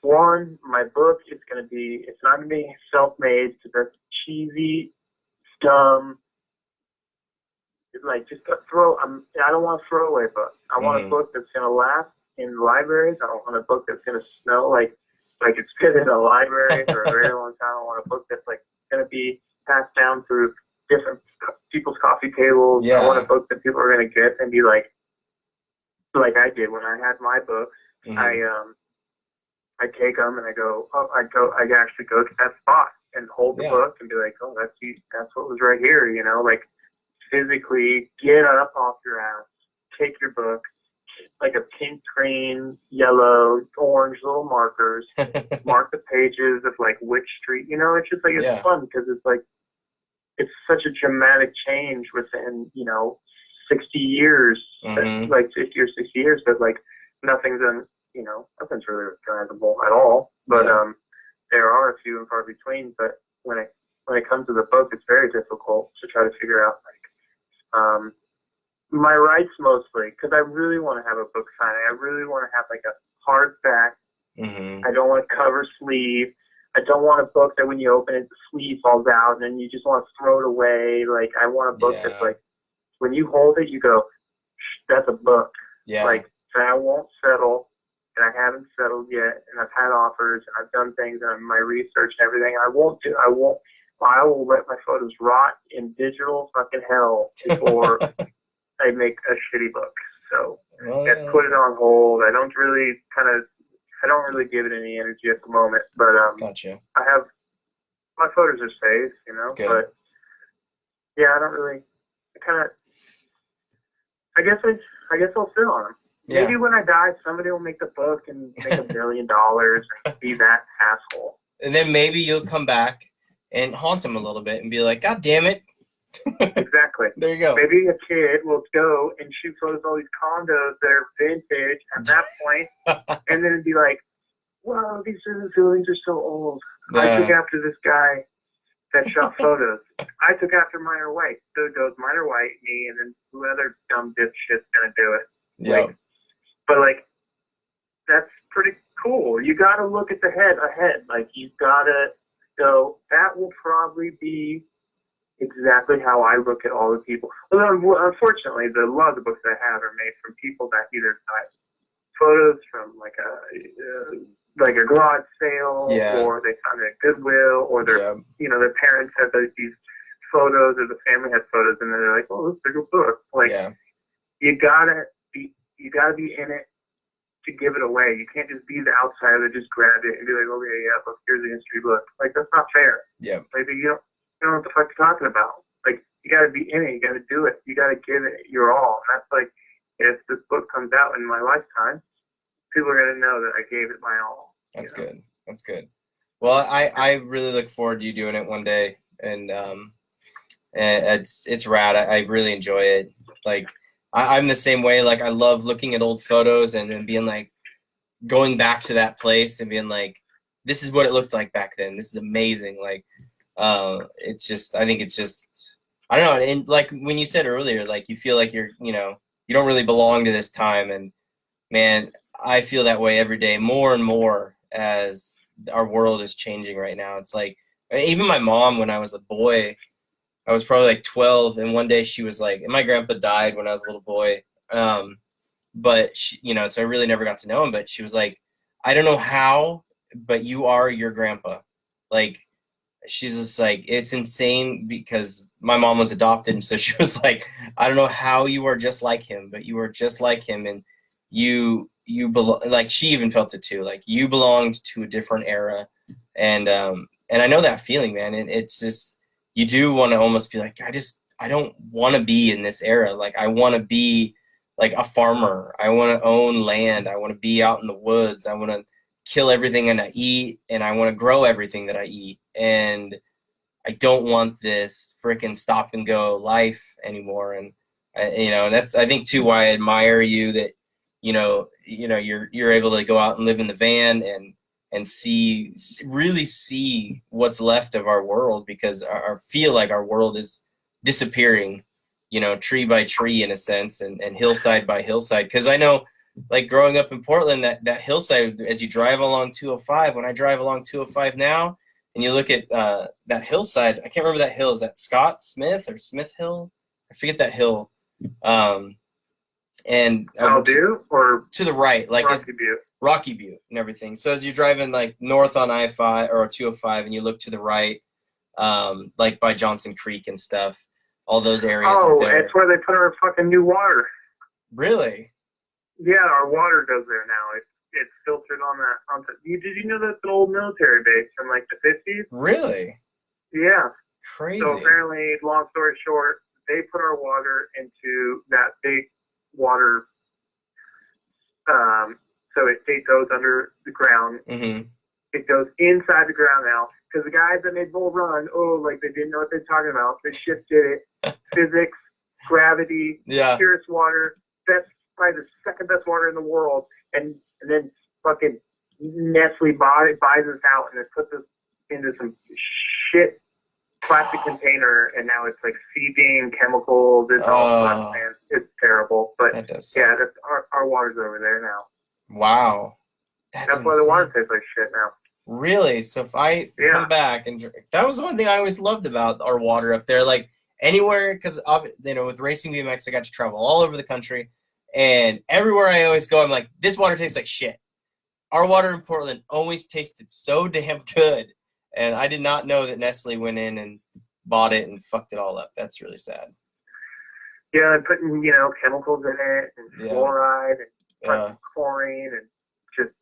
one, my book is going to be, it's not going to be self-made because that's cheesy, dumb. It's like, just I don't want a throwaway book. I want a book that's going to last in libraries. I don't want a book that's going to smell like it's been in a library for a very long time. I want a book that's like going to be passed down through different people's coffee tables. Yeah. I want a book that people are going to get and be like I did when I had my books. I take them and I actually go to that spot and hold the book and be like, oh, that's what was right here, you know, like physically get up off your ass, take your book, like a pink, green, yellow, orange little markers, mark the pages of like which street, you know, it's just like, it's fun because it's like, it's such a dramatic change within, you know, 60 years, like 50 or 60 years, that like nothing's really recognizable at all. But there are a few and far between. But when it comes to the book, it's very difficult to try to figure out like my rights mostly, because I really want to have a book signing. I really want to have like a hardback. I don't want a cover sleeve. I don't want a book that when you open it, the sleeve falls out and then you just want to throw it away. Like I want a book that's like, when you hold it, you go, that's a book. Yeah. Like that won't settle. and I haven't settled yet, and I've had offers, and I've done things, and my research and everything. I will let my photos rot in digital fucking hell before I make a shitty book. So I put it on hold. I don't really give it any energy at the moment, but Gotcha. I have my photos are safe, you know. Good. But yeah, I don't really. I guess I'll sit on them. Yeah. Maybe when I die, somebody will make the book and make $1 million and be that asshole. And then maybe you'll come back and haunt them a little bit and be like, God damn it. Exactly. There you go. Maybe a kid will go and shoot photos of all these condos that are vintage at that point, and then it'd be like, wow, these buildings are so old. Yeah. I took after this guy that shot photos. I took after Minor White. So it goes Minor White, me, and then who other dumb dipshit's gonna do it. Yeah. But that's pretty cool. You gotta look at the head ahead. Like, you gotta go, that will probably be exactly how I look at all the people. Well, unfortunately, a lot of the books that I have are made from people that either got photos from like a garage sale, or they found it at Goodwill, or their their parents had these photos, or the family had photos, and then they're like, oh, this is a good book. You gotta be in it to give it away. You can't just be the outsider that just grabbed it and be like, okay, yeah, look, here's the history book. That's not fair. Yeah. Maybe you don't know what the fuck you're talking about. You got to be in it. You got to do it. You got to give it your all. And that's if this book comes out in my lifetime, people are going to know that I gave it my all. That's good. That's good. Well, I really look forward to you doing it one day. And it's rad. I really enjoy it. I'm the same way. I love looking at old photos and then being going back to that place and being like, this is what it looked like back then. This is amazing. It's just, I think it's just, I don't know. And when you said earlier, you feel like you're, you don't really belong to this time. And man, I feel that way every day, more and more, as our world is changing right now. It's even my mom, when I was a boy, I was probably 12, and one day she was and my grandpa died when I was a little boy. But she, so I really never got to know him, but she was like, I don't know how, but you are your grandpa. She's just it's insane, because my mom was adopted. And so she was like, I don't know how you are just like him, but you are just like him. And you belong, she even felt it too. You belonged to a different era. And I know that feeling, man. And it's just, you do want to almost be I don't want to be in this era. I want to be a farmer. I want to own land. I want to be out in the woods. I want to kill everything that I eat, and I want to grow everything that I eat. And I don't want this freaking stop and go life anymore. And that's, I think too, why I admire you, that you're able to go out and live in the van and really see what's left of our world, because I feel like our world is disappearing, tree by tree in a sense, and hillside by hillside. Because I know, growing up in Portland, that hillside, as you drive along 205, when I drive along 205 now, and you look at that hillside, I can't remember that hill. Is that Scott Smith or Smith Hill? I forget that hill. And or to the right, Rocky Butte. Rocky Butte and everything. So as you're driving north on I-5 or 205, and you look to the right, by Johnson Creek and stuff, all those areas. Oh, it's where they put our fucking new water. Really? Yeah, our water goes there now. It's filtered on that. Did you know that's an old military base from the 50s? Really? Yeah. Crazy. So apparently, long story short, they put our water into that big water. So it goes under the ground. Mm-hmm. It goes inside the ground now. Because the guys that made Bull Run, they didn't know what they're talking about. They shifted it. Physics, gravity, purest water. That's probably the second best water in the world. And then fucking Nestle buys us out, and it puts us into some shit plastic container, and now it's seeping chemicals. It's all fun, man. It's terrible. But that's our water's over there now. Wow. That's why the water tastes like shit now. Really? So if I come back and drink, that was one thing I always loved about our water up there. Anywhere, because with racing BMX, I got to travel all over the country, and everywhere I always go, I'm like, this water tastes like shit. our water in Portland always tasted so damn good, and I did not know that Nestle went in and bought it and fucked it all up. That's really sad. Yeah, and putting, chemicals in it, and fluoride, and chlorine, and just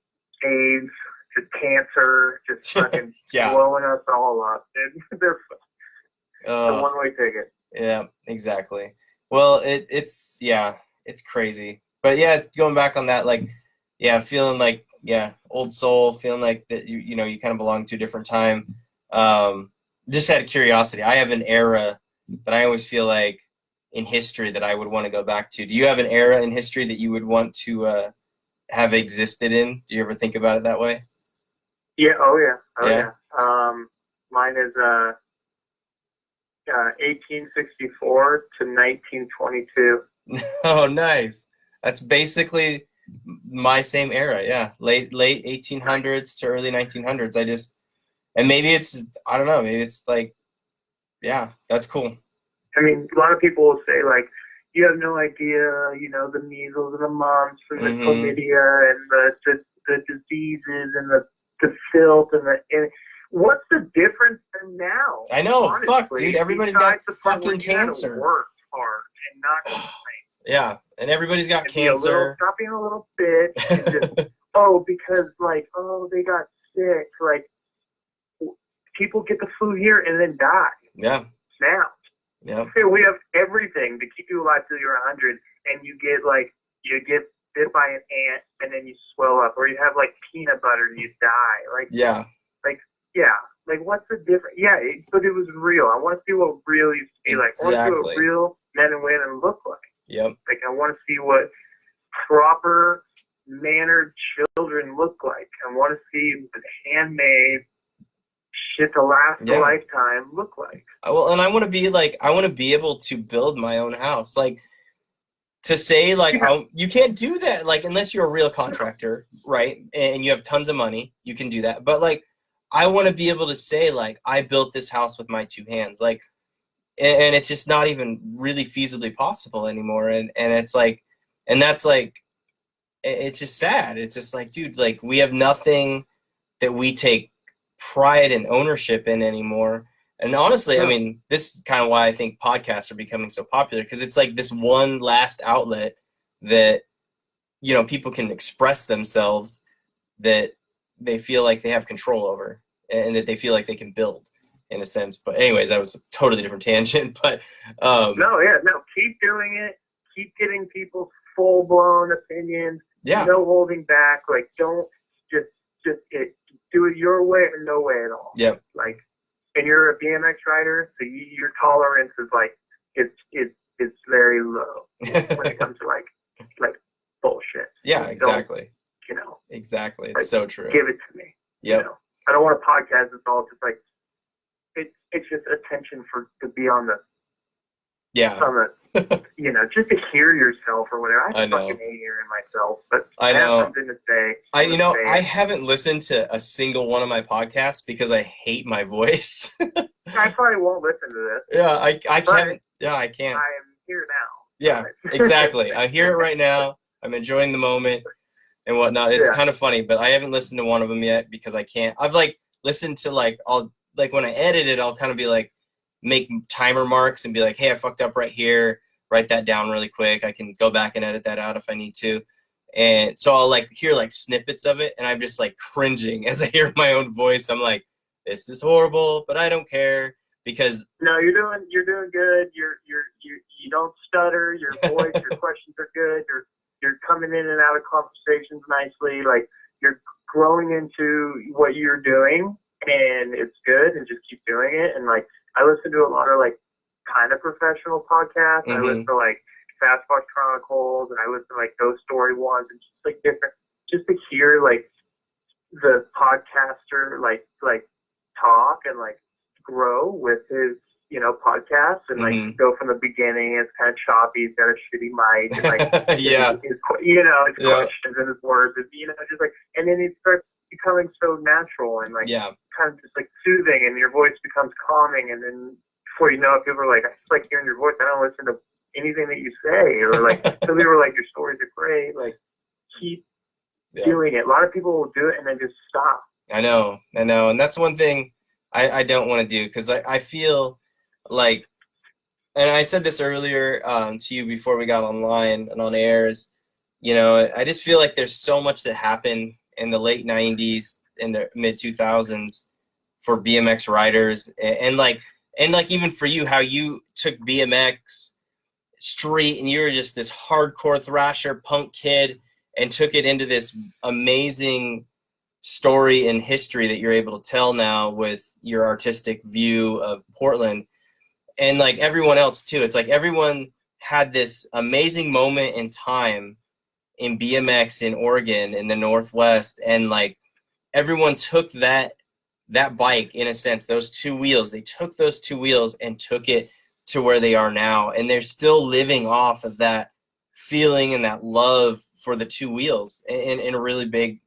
AIDS, just cancer, just fucking blowing us all up. They're a one-way ticket. Yeah, exactly. Well, it's crazy. But yeah, going back on that, like, feeling like, old soul, feeling like that you kind of belong to a different time. Just out of curiosity, I have an era that I always feel like in history that I would want to go back to. Do you have an era in history that you would want to have existed in? Do you ever think about it that way? Yeah. Oh yeah. Mine is 1864 to 1922. Oh, nice. That's basically my same era. Yeah, late 1800s to early 1900s. And maybe it's, I don't know. Maybe it's like, that's cool. I mean, a lot of people will say, like, you have no idea, the measles and the mumps and the chlamydia and the diseases and the filth and what's the difference than now? I know, honestly, fuck, dude. Everybody's got fucking cancer. cancer. Work hard and not complain. Yeah, and everybody's got cancer. Stop being a little bitch and just, because, like, they got sick. Like, people get the flu here and then die. Yeah. Now. Yeah. We have everything to keep you alive till you're 100, and you get bit by an ant and then you swell up, or you have like peanut butter and you die. Like what's the difference? Yeah, but it was real. I want to see what real used to be like. I want to see what real men and women look like. Yep. Like, I want to see what proper mannered children look like. I want to see what handmade shit to last a lifetime look like. Well, and I want to be able to build my own house. Like, to say, like, you can't do that, like, unless you're a real contractor, right? And you have tons of money, you can do that. But, like, I want to be able to say, like, I built this house with my two hands. Like, and it's just not even really feasibly possible anymore. And it's like, and that's like, it's just sad. It's just like, dude, like, we have nothing that we take pride and ownership in anymore. And honestly, I mean, this is kind of why I think podcasts are becoming so popular, because it's like this one last outlet that, people can express themselves, that they feel like they have control over, and that they feel like they can build, in a sense. But anyways, that was a totally different tangent. But no, keep doing it. Keep getting people's full-blown opinions. Yeah. No holding back. Like, don't just do it your way or no way at all. Yep. Like, and you're a BMX rider, so your tolerance is like it's very low when it comes to like bullshit. Yeah, exactly. Don't, exactly. It's like, so true. Give it to me. Yep. I don't want a podcast that's all just like it's just attention to be on the just to hear yourself or whatever. I fucking hate hearing myself, but I know. Have something to say. I haven't listened to a single one of my podcasts because I hate my voice. I probably won't listen to this. Yeah, I can't. Yeah, I can't. I am here now. Yeah, exactly. I hear it right now. I'm enjoying the moment and whatnot. It's kind of funny, but I haven't listened to one of them yet because I can't. I've like listened to when I edit it, I'll kind of be like, make timer marks and be like, hey, I fucked up right here. Write that down really quick. I can go back and edit that out if I need to. And so I'll like hear like snippets of it, and I'm just like cringing as I hear my own voice. I'm like, this is horrible, but I don't care because no, you're doing good. You don't stutter. Your voice, your questions are good. You're coming in and out of conversations nicely. Like, you're growing into what you're doing, and it's good. And just keep doing it. And like, I listen to a lot of like kind of professional podcasts. I listen to like Fastbox Chronicles, and I listen to like Ghost Story ones, and just like different, just to hear like the podcaster like talk and like grow with his podcast, and like go from the beginning. It's kind of choppy. He's got a shitty mic, and like his questions and his words, and just like, and then it starts becoming so natural and like kind of just like soothing, and your voice becomes calming, and then before you know it, people are like, I just like hearing your voice. I don't listen to anything that you say, or like some people are like, your stories are great. Like, keep doing it. A lot of people will do it and then just stop. I know. And that's one thing I don't want to do, because I feel like, and I said this earlier to you before we got online and on air, is, I just feel like there's so much that happened in the late 90s and the mid 2000s for BMX riders, and like even for you, how you took BMX street and you were just this hardcore thrasher punk kid and took it into this amazing story and history that you're able to tell now with your artistic view of Portland. And like everyone else too, it's like everyone had this amazing moment in time in BMX in Oregon in the Northwest, and like everyone took that bike, in a sense, those two wheels, they took those two wheels and took it to where they are now, and they're still living off of that feeling and that love for the two wheels in a really big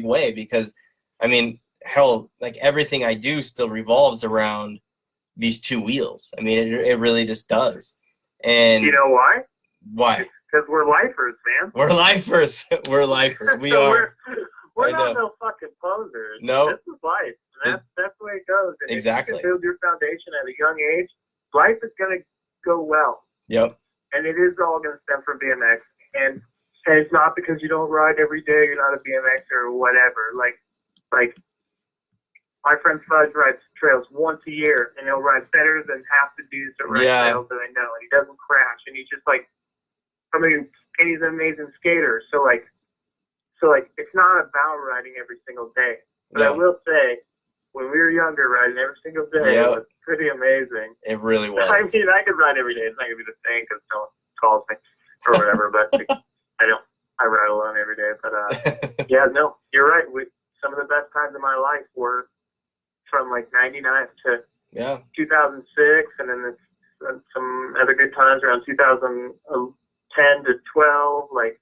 way. Because I mean, hell, like everything I do still revolves around these two wheels. I mean, it really just does. And you know why? Why? Because we're lifers, man. We're lifers. We're lifers. We are. We're not no fucking posers. No. This is life. That's the way it goes. And exactly. If you can build your foundation at a young age, life is going to go well. Yep. And it is all going to stem from BMX. And it's not because you don't ride every day, you're not a BMXer or whatever. Like my friend Fudge rides trails once a year, and he'll ride better than half the dudes that ride trails that I know. And he doesn't crash. And he's just like, and he's an amazing skater. So it's not about riding every single day. But I will say, when we were younger, riding every single day was pretty amazing. It really was. I mean, I could ride every day. It's not going to be the same because no one calls me or whatever, but I don't. I ride alone every day. But, yeah, no, you're right. Some of the best times of my life were from, like, 99 to 2006, and then some other good times around 2010 to 12, like.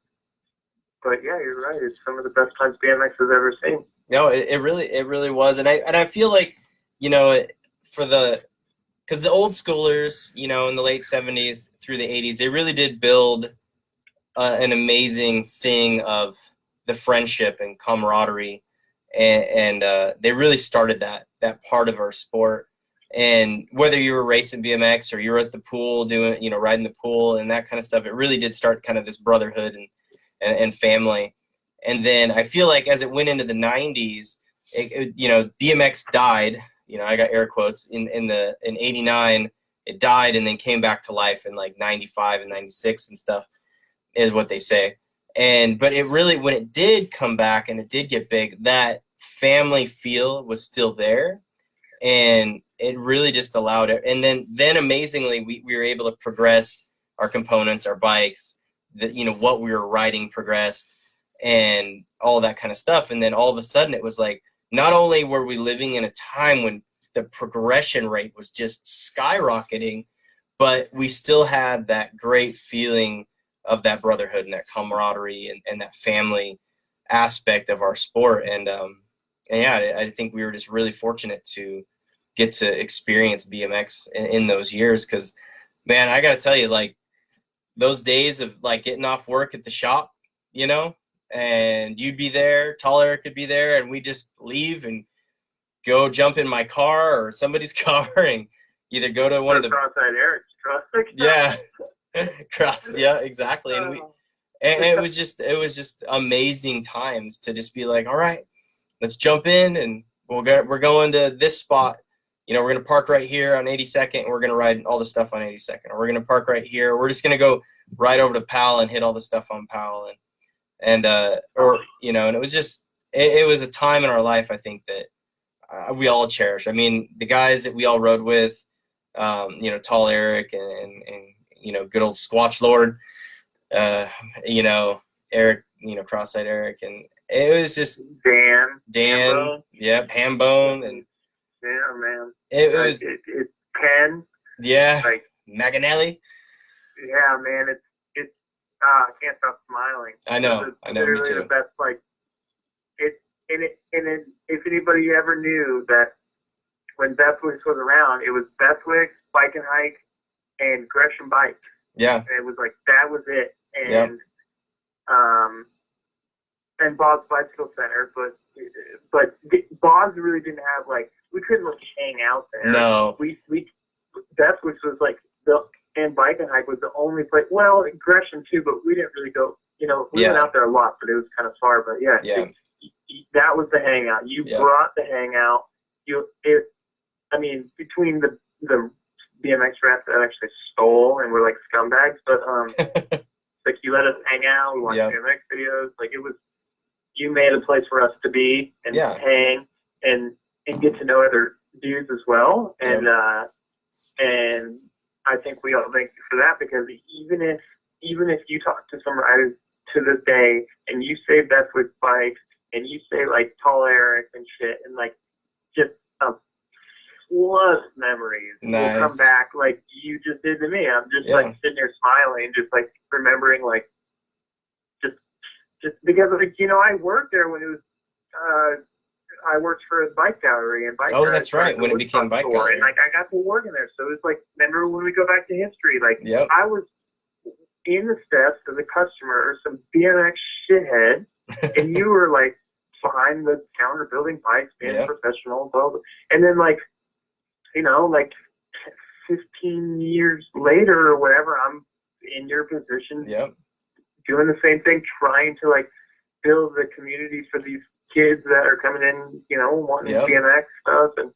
But yeah, you're right. It's some of the best times BMX has ever seen. No, it really was, and I feel like, because the old schoolers, in the late 70s through the 80s, they really did build an amazing thing of the friendship and camaraderie, and they really started that part of our sport. And whether you were racing BMX or you were at the pool doing, riding the pool and that kind of stuff, it really did start kind of this brotherhood and family. And then I feel like as it went into the 90s, BMX died. I got air quotes in 89. It died and then came back to life in like 95 and 96 and stuff, is what they say. But it really, when it did come back and it did get big, that family feel was still there, and it really just allowed it. And then amazingly, we were able to progress our components, our bikes, what we were riding progressed and all that kind of stuff. And then all of a sudden it was like, not only were we living in a time when the progression rate was just skyrocketing, but we still had that great feeling of that brotherhood and that camaraderie and that family aspect of our sport. And yeah, I think we were just really fortunate to get to experience BMX in those years. Because, man, I got to tell you, like, those days of like getting off work at the shop, and you'd be there, Tall Eric could be there, and we just leave and go jump in my car or somebody's car and either go to one of the Cross-eyed Eric's truck. Exactly. And it was just amazing times to just be like, all right, let's jump in and we're going to this spot. We're going to park right here on 82nd, and we're going to ride all the stuff on 82nd. Or we're going to park right here. We're just going to go right over to Powell and hit all the stuff on Powell. And it was just, it was a time in our life, I think, that we all cherish. I mean, the guys that we all rode with, Tall Eric and good old Squatch Lord, Eric, Cross-eyed Eric. And it was just Dan. Hambone. Yep, Hambone. And yeah, man. It was Ken. Yeah. Like Maganelli. Yeah, man. It's I can't stop smiling. I know. Literally me too. The best, like if anybody ever knew that when Bethwick's was around, it was Bethwick's, Bike and Hike, and Gresham Bike. Yeah. And it was like that was it. And and Bob's Bicycle Center, but Bob's really didn't have like we couldn't like hang out there. No. We Bestwicks was like and Bike and Hike was the only place. Well, Gresham too, but we didn't really go. You know, we went out there a lot, but it was kind of far. But that was the hangout. You brought the hangout. I mean, between the BMX rats that actually stole and were like scumbags, but like you let us hang out, we watched BMX videos. Like it was, you made a place for us to be and hang and get to know other dudes as well. And and I think we all thank you for that, because even if you talk to some riders to this day and you say Bestwick bikes and you say like Tall Eric and shit and like just a flood of memories will come back like you just did to me. I'm just like sitting there smiling, just like remembering like just because like, you know, I worked there when it was I worked for a bike gallery and bike. Oh, that's right. When it became bike gallery, and like I got to work in there, so it's like, remember when we go back to history? Like I was in the steps as a customer, some BMX shithead, and you were like behind the counter building bikes, being professional, blah, blah. And then like, you know, like 15 years later or whatever, I'm in your position, doing the same thing, trying to like build the community for these kids that are coming in, you know, wanting BMX stuff. And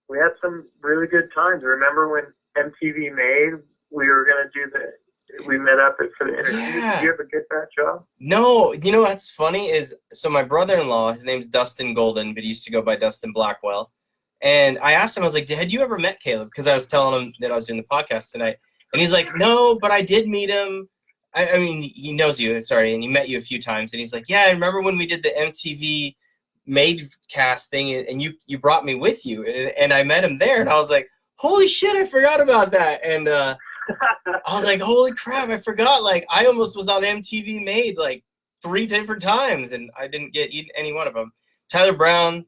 we had some really good times. Remember when MTV made, we were going to we met up for the interview. Did you ever get that job? No. You know what's funny is, so my brother-in-law, his name's Dustin Golden, but he used to go by Dustin Blackwell. And I asked him, I was like, had you ever met Caleb? Because I was telling him that I was doing the podcast tonight. And he's like, no, but I did meet him. I mean, he knows you, and he met you a few times. And he's like, yeah, I remember when we did the MTV Made cast thing, and you brought me with you. And I met him there, and I was like, holy shit, I forgot about that. And I was like, holy crap, I forgot. Like, I almost was on MTV Made like 3 different times, and I didn't get any one of them. Tyler Brown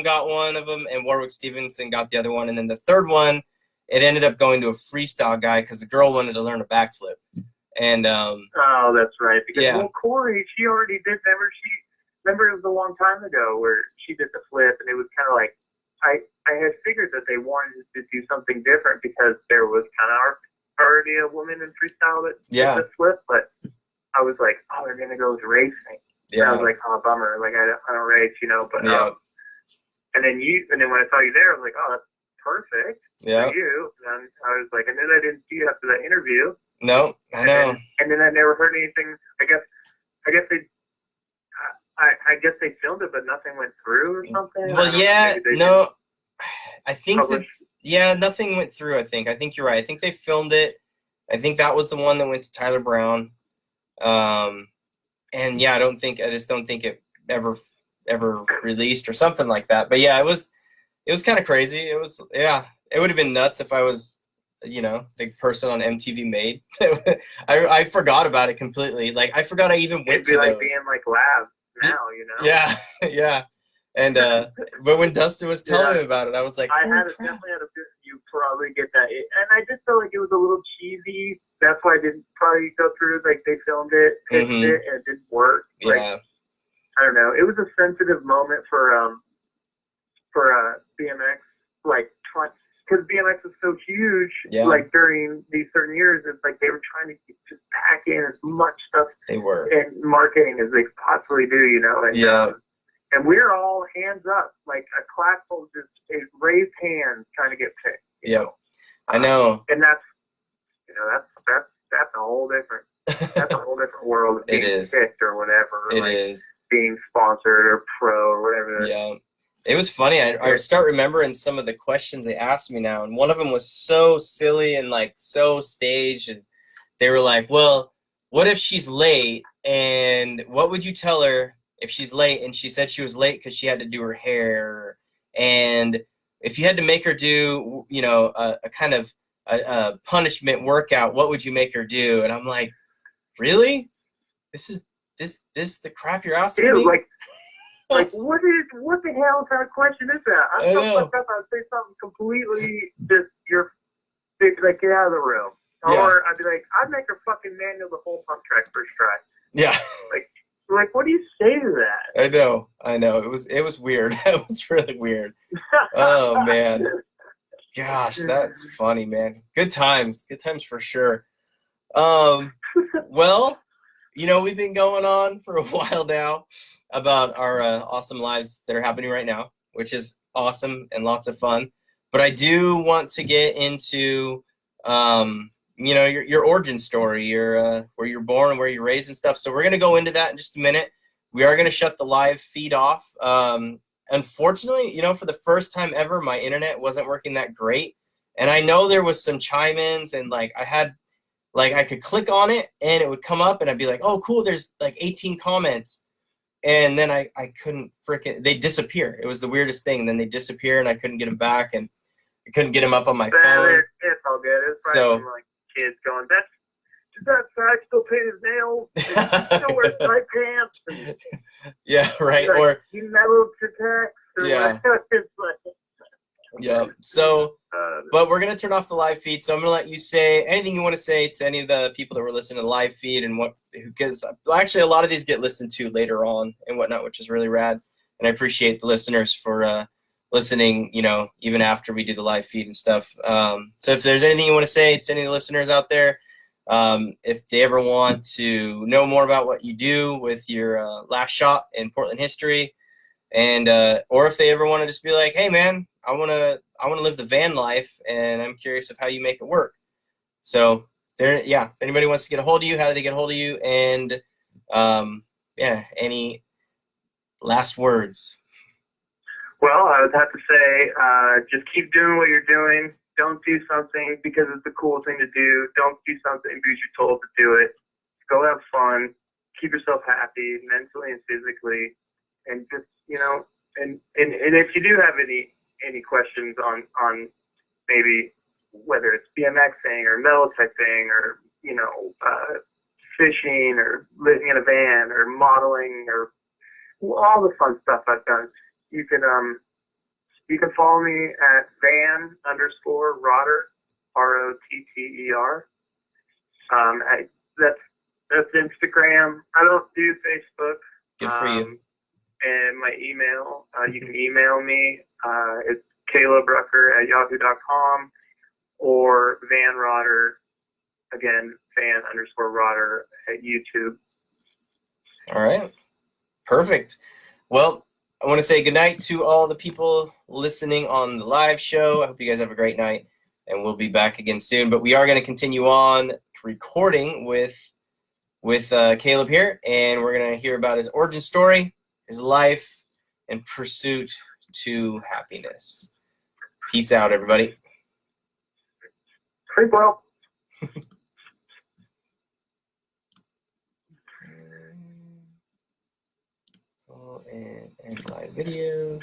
got one of them, and Warwick Stevenson got the other one. And then the third one, it ended up going to a freestyle guy because the girl wanted to learn a backflip. And oh, that's right. Because well, Corey, she already did. Remember it was a long time ago where she did the flip, and it was kind of like I had figured that they wanted to do something different because there was kind of already a woman in freestyle that did the flip, but I was like, oh, they're gonna go with racing. Yeah. And I was like, oh, bummer. Like I don't race, you know. But and then when I saw you there, I was like, oh, that's perfect for you. And I was like, and then I didn't see you after that interview. No, I know. And then I never heard anything. I guess they filmed it, but nothing went through or something. Well, I think nothing went through. I think you're right. I think they filmed it. I think that was the one that went to Tyler Brown. And I just don't think it ever released or something like that. But yeah, it was kind of crazy. It would have been nuts if I was, you know, the person on MTV Made. I forgot about it completely. Like I forgot I even went to those. It'd be like being like Lab now, you know. Yeah. And but when Dustin was telling me about it, I was like, definitely had a bit. You probably get that, and I just felt like it was a little cheesy. That's why I didn't probably go through. Like they filmed it, pitched it, and it didn't work. Like, I don't know. It was a sensitive moment for BMX, like because BMX was so huge, like during these certain years, it's like they were trying to just pack in as much stuff and marketing as they could possibly do, you know. And and we're all hands up, like a class full just raised hands trying to get picked. I know. And that's, you know, that's a whole different world of being picked or whatever. It is being sponsored or pro or whatever. Yeah. It was funny. I start remembering some of the questions they asked me now, and one of them was so silly and like so staged. And they were like, "Well, what if she's late? And what would you tell her if she's late?" And she said she was late because she had to do her hair. And if you had to make her do, you know, a kind of a punishment workout, what would you make her do? And I'm like, really? This is the crap you're asking me? Like what the hell kind of question is that? I'm so fucked up. I'd say something completely just like get out of the room. Yeah. Or I'd be like, I'd make her fucking manual the whole pump track first try. Yeah. Like, what do you say to that? I know. It was weird. It was really weird. Oh man. Gosh, that's funny, man. Good times for sure. Well, we've been going on for a while now about our awesome lives that are happening right now, which is awesome and lots of fun. But I do want to get into, your origin story, your where you're born, where you're raised and stuff. So we're going to go into that in just a minute. We are going to shut the live feed off. Unfortunately, for the first time ever, my internet wasn't working that great. And I know there was some chime-ins and I could click on it and it would come up and I'd be like, oh, cool, there's 18 comments. And then I couldn't they disappear. It was the weirdest thing. And then they disappear and I couldn't get them back and I couldn't get them up on my phone. It's all good. It's probably some, kids going, that guy still paint his nails. Still wears tight pants. And, yeah, right. Or he metal protects. Yeah. Yeah. So, but we're going to turn off the live feed. So I'm going to let you say anything you want to say to any of the people that were listening to the live feed because actually a lot of these get listened to later on and whatnot, which is really rad. And I appreciate the listeners for listening, even after we do the live feed and stuff. So if there's anything you want to say to any of the listeners out there, if they ever want to know more about what you do with your last shot in Portland history, and or if they ever want to just be like, hey man, I want to live the van life and I'm curious of how you make it work. So if anybody wants to get a hold of you, how do they get a hold of you? And any last words? Well, I would have to say, just keep doing what you're doing. Don't do something because it's the cool thing to do. Don't do something because you're told to do it. Go have fun. Keep yourself happy mentally and physically. And just, and if you do have any questions on maybe whether it's BMXing or metal typing or, fishing or living in a van or modeling or all the fun stuff I've done, you can follow me at van_rotter, ROTTER. That's Instagram. I don't do Facebook. Good for you. And my email, you can email me. It's calebrucker@yahoo.com or vanrotter, again, van_rotter at YouTube. All right. Perfect. Well, I want to say goodnight to all the people listening on the live show. I hope you guys have a great night, and we'll be back again soon. But we are going to continue on recording with Caleb here, and we're going to hear about his origin story, his life, and pursuit to happiness. Peace out, everybody. Pretty well. And live video.